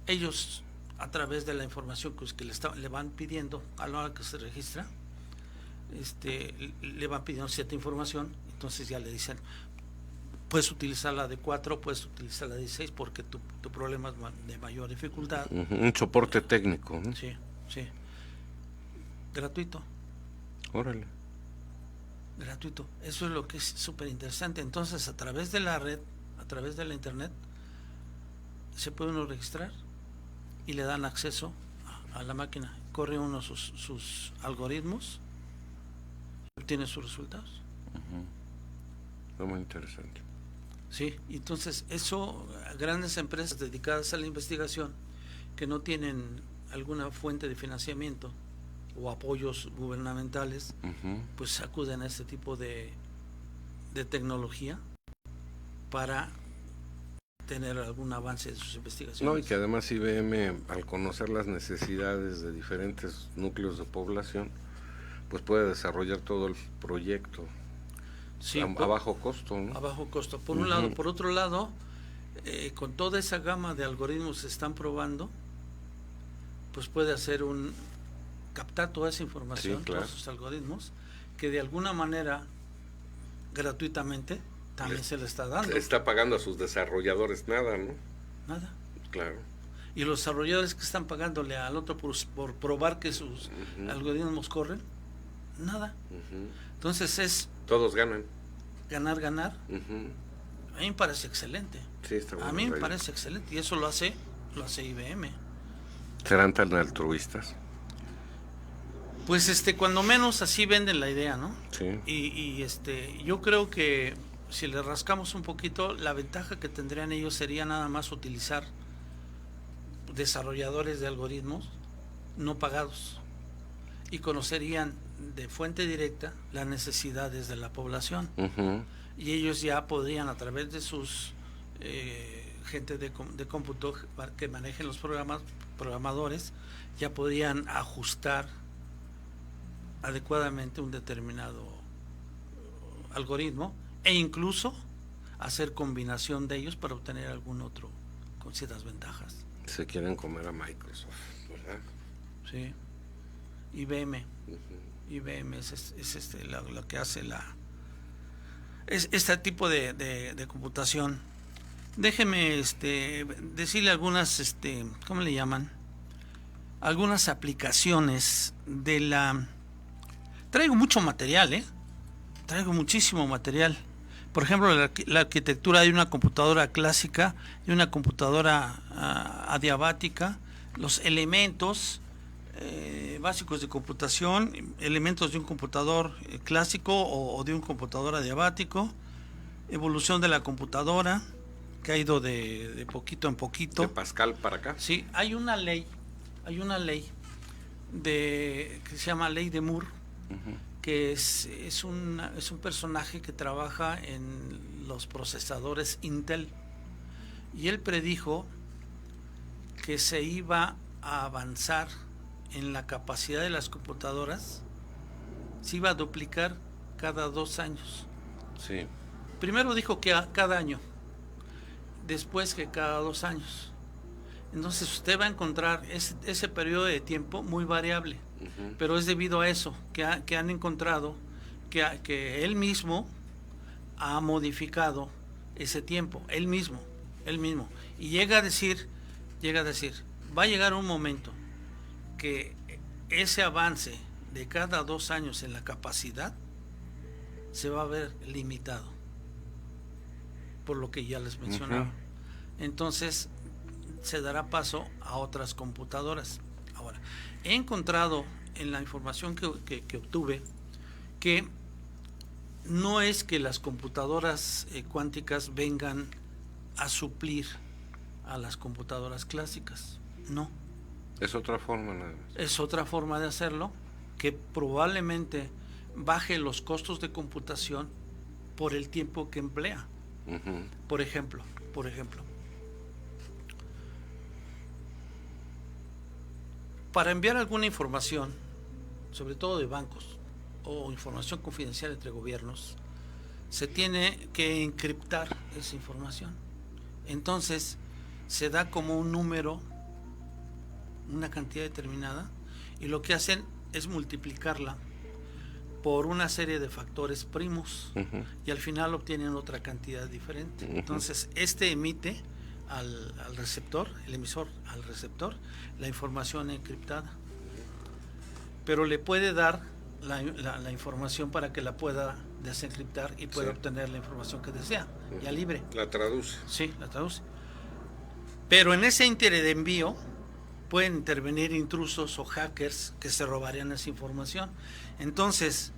Ellos, a través de la información que le van pidiendo a la hora que se registra, le van pidiendo cierta información, entonces ya le dicen, puedes utilizar la de 4, puedes utilizar la de 16 porque tu problema es de mayor dificultad. Un soporte técnico, ¿no? Sí. Gratuito. Órale. Gratuito. Eso es lo que es súper interesante. Entonces, a través de la red, a través de la internet, se puede uno registrar y le dan acceso a la máquina. Corre uno sus algoritmos y obtiene sus resultados. Muy interesante. Sí, entonces eso, grandes empresas dedicadas a la investigación que no tienen alguna fuente de financiamiento o apoyos gubernamentales, pues acuden a este tipo de tecnología para tener algún avance de sus investigaciones. No, y que además IBM, al conocer las necesidades de diferentes núcleos de población, pues puede desarrollar todo el proyecto a bajo costo, ¿no? A bajo costo, por un lado. Por otro lado, con toda esa gama de algoritmos que se están probando, pues puede hacer captar toda esa información, todos esos algoritmos, que de alguna manera, gratuitamente, también se le está dando. Se está pagando a sus desarrolladores nada, ¿no? Nada. Claro. Y los desarrolladores que están pagándole al otro por probar que sus algoritmos corren, nada. Entonces todos ganan. Ganar. A mí me parece excelente. Sí, está bueno. A mí me parece excelente. Y eso lo hace IBM. ¿Serán tan altruistas? Pues cuando menos así venden la idea, ¿no? Sí. Y yo creo que si le rascamos un poquito, la ventaja que tendrían ellos sería nada más utilizar desarrolladores de algoritmos no pagados y conocerían de fuente directa las necesidades de la población. Y ellos ya podrían, a través de sus gente de cómputo que manejen los programadores, ya podrían ajustar adecuadamente un determinado algoritmo e incluso hacer combinación de ellos para obtener algún otro con ciertas ventajas. Se quieren comer a Microsoft, ¿verdad? Sí. IBM es lo que hace este tipo de computación. Déjeme decirle algunas ¿cómo le llaman? Algunas aplicaciones de la... Traigo mucho material, traigo muchísimo material. Por ejemplo, la arquitectura de una computadora clásica, de una computadora adiabática, los elementos, básicos de computación, elementos de un computador clásico o de un computador adiabático, evolución de la computadora, que ha ido de poquito en poquito. De Pascal para acá. Sí, hay una ley que se llama Ley de Moore, que es un personaje que trabaja en los procesadores Intel, y él predijo que se iba a avanzar en la capacidad de las computadoras, se iba a duplicar cada 2 años. Sí. Primero dijo que cada año, después que cada 2 años. Entonces usted va a encontrar ese periodo de tiempo muy variable, pero es debido a eso que han encontrado que él mismo ha modificado ese tiempo, él mismo, y llega a decir, va a llegar un momento que ese avance de cada 2 años en la capacidad se va a ver limitado, por lo que ya les mencionaba. Entonces se dará paso a otras computadoras. Ahora, he encontrado en la información que obtuve que no es que las computadoras cuánticas vengan a suplir a las computadoras clásicas, no. Es otra forma nada más. Es otra forma de hacerlo, que probablemente baje los costos de computación por el tiempo que emplea. Por ejemplo, para enviar alguna información, sobre todo de bancos o información confidencial entre gobiernos, se tiene que encriptar esa información. Entonces se da como un número, una cantidad determinada, y lo que hacen es multiplicarla por una serie de factores primos, y al final obtienen otra cantidad diferente. Entonces emite al receptor, el emisor al receptor, la información encriptada, pero le puede dar la información para que la pueda desencriptar y pueda obtener la información que desea, ya libre. La traduce. Sí, la traduce. Pero en ese íntere de envío pueden intervenir intrusos o hackers que se robarían esa información. Entonces,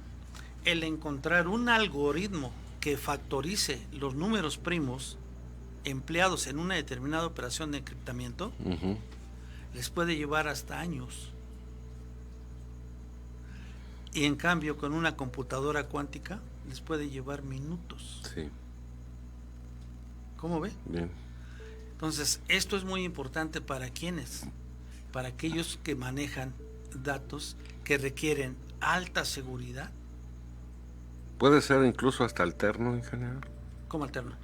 el encontrar un algoritmo que factorice los números primos empleados en una determinada operación de encriptamiento les puede llevar hasta años. Y en cambio, con una computadora cuántica les puede llevar minutos. Sí. ¿Cómo ve? Bien. Entonces, esto es muy importante para quienes, para aquellos que manejan datos que requieren alta seguridad. Puede ser incluso hasta alterno, ingeniero. ¿Cómo alterno?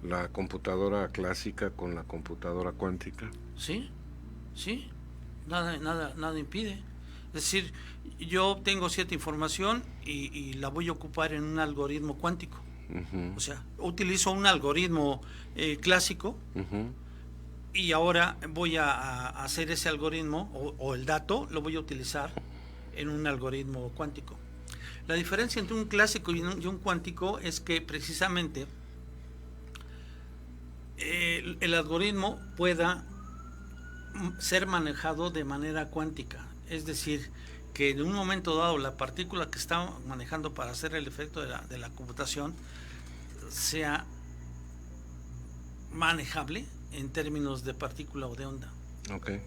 La computadora clásica con la computadora cuántica. Sí, nada impide. Es decir, yo obtengo cierta información y la voy a ocupar en un algoritmo cuántico. O sea, utilizo un algoritmo clásico y ahora voy a hacer ese algoritmo o el dato lo voy a utilizar en un algoritmo cuántico. La diferencia entre un clásico y un cuántico es que precisamente el algoritmo pueda ser manejado de manera cuántica, es decir, que en un momento dado la partícula que está manejando para hacer el efecto de la computación sea manejable en términos de partícula o de onda. Okay.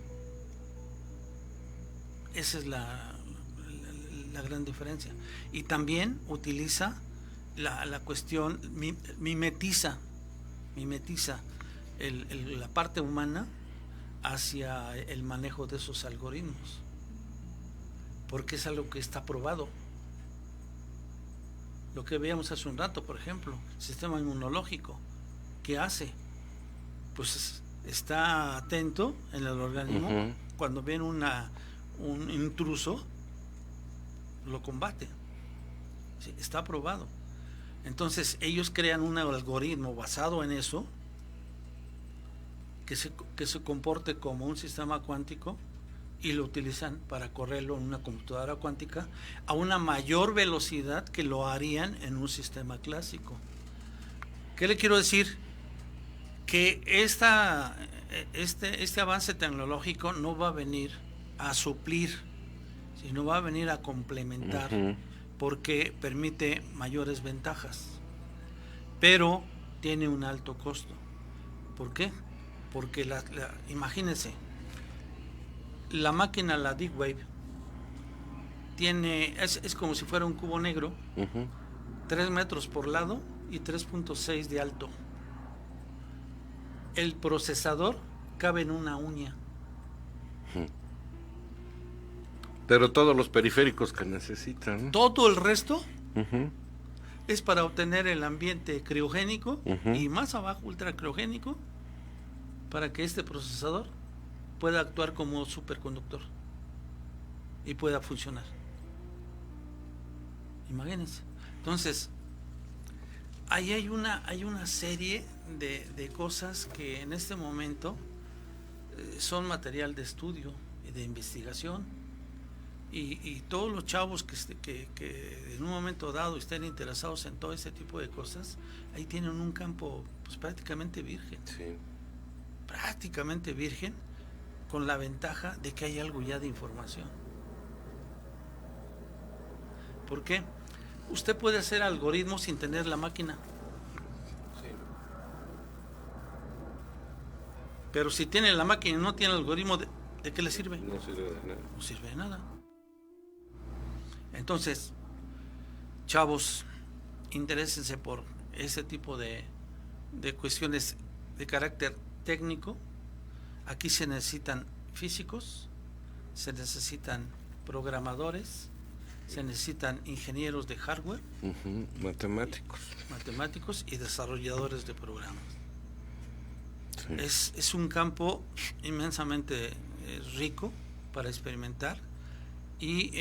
Esa es la gran diferencia. Y también utiliza la cuestión, mimetiza la parte humana hacia el manejo de esos algoritmos, porque es algo que está probado. Lo que veíamos hace un rato, por ejemplo, el sistema inmunológico, ¿qué hace? Pues está atento en el organismo, cuando ven un intruso, lo combate. Sí, está probado. Entonces ellos crean un algoritmo basado en eso, que se comporte como un sistema cuántico, y lo utilizan para correrlo en una computadora cuántica a una mayor velocidad que lo harían en un sistema clásico. ¿Qué le quiero decir? Que este avance tecnológico no va a venir a suplir, sino va a venir a complementar, porque permite mayores ventajas, pero tiene un alto costo. ¿Por qué? Porque imagínense, la máquina, la D-Wave, es como si fuera un cubo negro, 3 metros por lado y 3.6 de alto. El procesador cabe en una uña. Pero todos los periféricos que necesitan. Todo el resto es para obtener el ambiente criogénico y más abajo ultracriogénico, para que este procesador pueda actuar como superconductor y pueda funcionar. Imagínense. Entonces, ahí hay una serie de cosas que en este momento son material de estudio y de investigación, y todos los chavos que en un momento dado estén interesados en todo ese tipo de cosas, ahí tienen un campo pues prácticamente virgen. Sí. Prácticamente virgen, con la ventaja de que hay algo ya de información. ¿Por qué? Usted puede hacer algoritmos sin tener la máquina. Sí. Pero si tiene la máquina y no tiene el algoritmo, ¿de qué le sirve? No sirve de nada. No sirve de nada. Entonces, chavos, interésense por ese tipo de cuestiones de carácter técnico. Aquí se necesitan físicos, se necesitan programadores, se necesitan ingenieros de hardware, matemáticos y desarrolladores de programas. Sí. Es un campo inmensamente rico para experimentar, y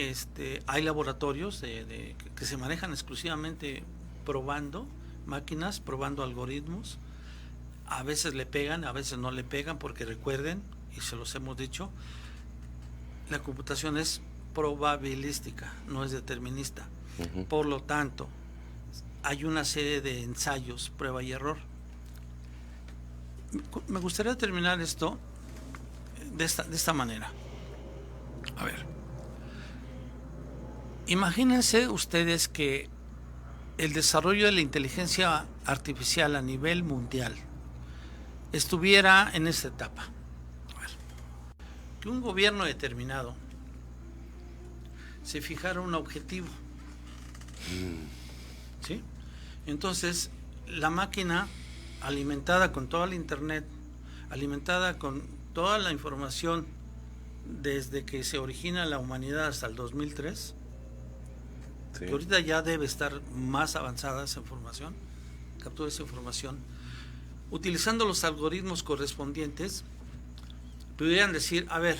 hay laboratorios que se manejan exclusivamente probando máquinas, probando algoritmos. A veces le pegan, a veces no le pegan, porque recuerden, y se los hemos dicho, la computación es probabilística, no es determinista. Por lo tanto, hay una serie de ensayos, prueba y error. Me gustaría terminar esto de esta manera. A ver, imagínense ustedes que el desarrollo de la inteligencia artificial a nivel mundial estuviera en esta etapa. A ver, que un gobierno determinado se fijara un objetivo, ¿sí? Entonces, la máquina, alimentada con toda la internet, alimentada con toda la información desde que se origina la humanidad hasta el 2003, sí, que ahorita ya debe estar más avanzada esa información, captura esa información, utilizando los algoritmos correspondientes, pudieran decir, a ver,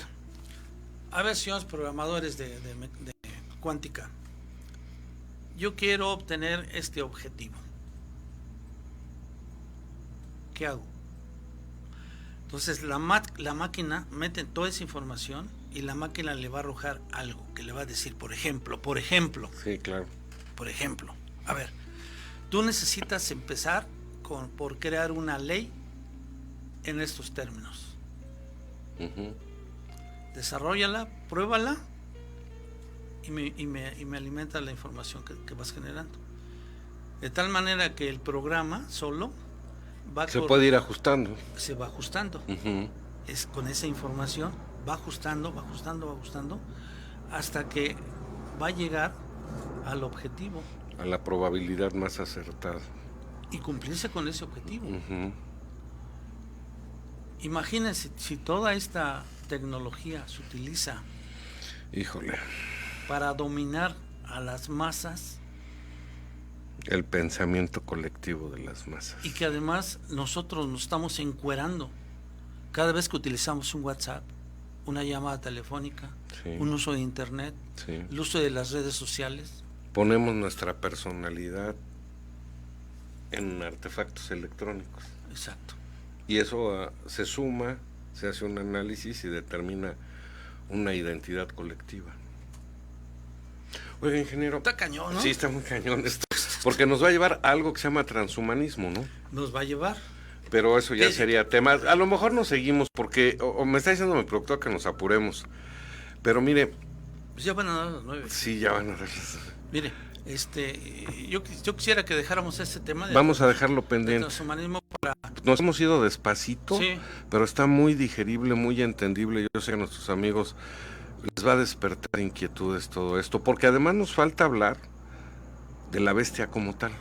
señores programadores de cuántica, yo quiero obtener este objetivo. ¿Qué hago? Entonces la máquina mete toda esa información, y la máquina le va a arrojar algo que le va a decir, por ejemplo. Sí, claro. Por ejemplo, a ver, tú necesitas empezar por crear una ley en estos términos. Desarróllala, pruébala y me alimenta la información que vas generando. De tal manera que el programa solo se puede ir ajustando. Se va ajustando. Es con esa información, va ajustando, hasta que va a llegar al objetivo. A la probabilidad más acertada. Y cumplirse con ese objetivo. Imagínense si toda esta tecnología se utiliza, híjole, para dominar a las masas. El pensamiento colectivo de las masas. Y que además nosotros nos estamos encuerando cada vez que utilizamos un WhatsApp, una llamada telefónica, sí, un uso de internet, sí, el uso de las redes sociales. Ponemos nuestra personalidad en artefactos electrónicos. Exacto. Y eso se suma, se hace un análisis y determina una identidad colectiva. Oiga, ingeniero. Está cañón, ¿no? Sí, está muy cañón esto. Porque nos va a llevar a algo que se llama transhumanismo, ¿no? Nos va a llevar. Pero eso ya sería tema. A lo mejor nos seguimos porque, o me está diciendo mi productor que nos apuremos. Pero mire, Pues ya van a dar las 9. sí, ya van a ver. Mire, yo quisiera que dejáramos este tema de Vamos a dejarlo del pendiente. transhumanismo para... Nos hemos ido despacito, Sí. pero está muy digerible, muy entendible. Yo sé que a nuestros amigos les va a despertar inquietudes todo esto, porque además nos falta hablar de la bestia como tal.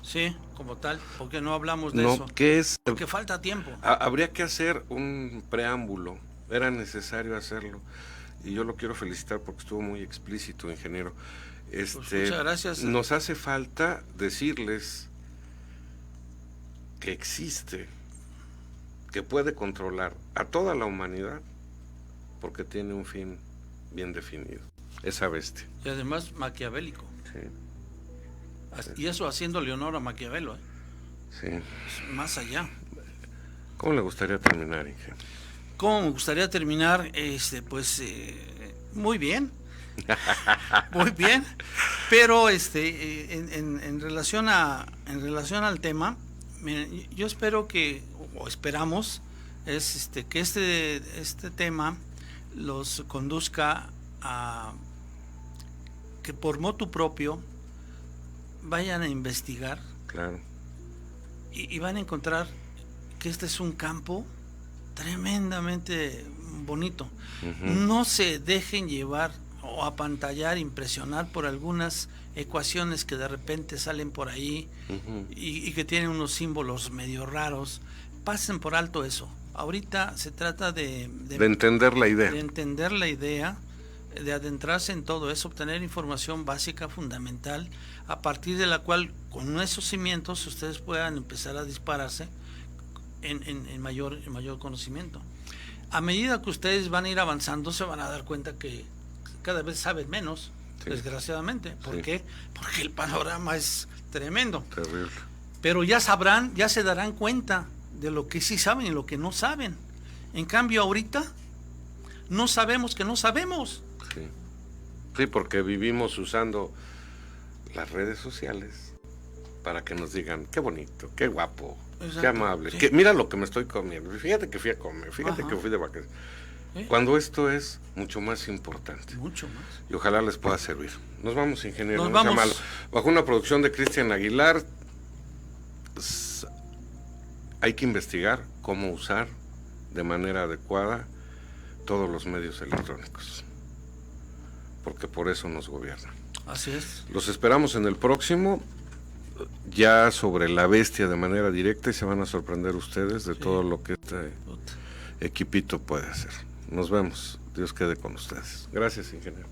Sí, como tal, porque no hablamos de No, eso. ¿qué es? Porque falta tiempo. Habría que hacer un preámbulo, era necesario hacerlo, y yo lo quiero felicitar porque estuvo muy explícito, ingeniero. Pues muchas gracias. Nos hace falta decirles que existe, que puede controlar a toda la humanidad, porque tiene un fin bien definido, esa bestia. Y además maquiavélico. Sí, Y eso haciéndole honor a Maquiavelo, sí. más allá. ¿Cómo le gustaría terminar, ingeniero? ¿Cómo me gustaría terminar? Muy bien. Muy bien. Pero en relación al tema, miren, yo espero que, o esperamos, que este tema los conduzca a que por motu propio vayan a investigar. Claro. Y van a encontrar que este es un campo tremendamente bonito. Uh-huh. No se dejen llevar o apantallar, impresionar por algunas ecuaciones que de repente salen por ahí Uh-huh. y que tienen unos símbolos medio raros. Pasen por alto eso. Ahorita se trata de entender la idea. De entender la idea, de adentrarse en todo eso, obtener información básica, fundamental, a partir de la cual, con esos cimientos, ustedes puedan empezar a dispararse en mayor conocimiento. A medida que ustedes van a ir avanzando, se van a dar cuenta que cada vez saben menos, sí, desgraciadamente. ¿Por qué? Porque el panorama es tremendo. Terrible. Pero ya sabrán, ya se darán cuenta de lo que sí saben y lo que no saben. En cambio, ahorita no sabemos que no sabemos. Sí, sí, porque vivimos usando las redes sociales para que nos digan qué bonito, qué guapo, exacto, qué amable, sí, mira lo que me estoy comiendo, fíjate que fui a comer, fíjate, ajá, que fui de vacaciones. Cuando esto es mucho más importante. Mucho más. Y ojalá les pueda servir. Nos vamos, ingeniero. Nos vamos. Malo. Bajo una producción de Cristian Aguilar, hay que investigar cómo usar de manera adecuada todos los medios electrónicos, porque por eso nos gobiernan. Así es. Los esperamos en el próximo, ya sobre la bestia de manera directa, y se van a sorprender ustedes de todo lo que este equipito puede hacer. Nos vemos. Dios quede con ustedes. Gracias, ingeniero.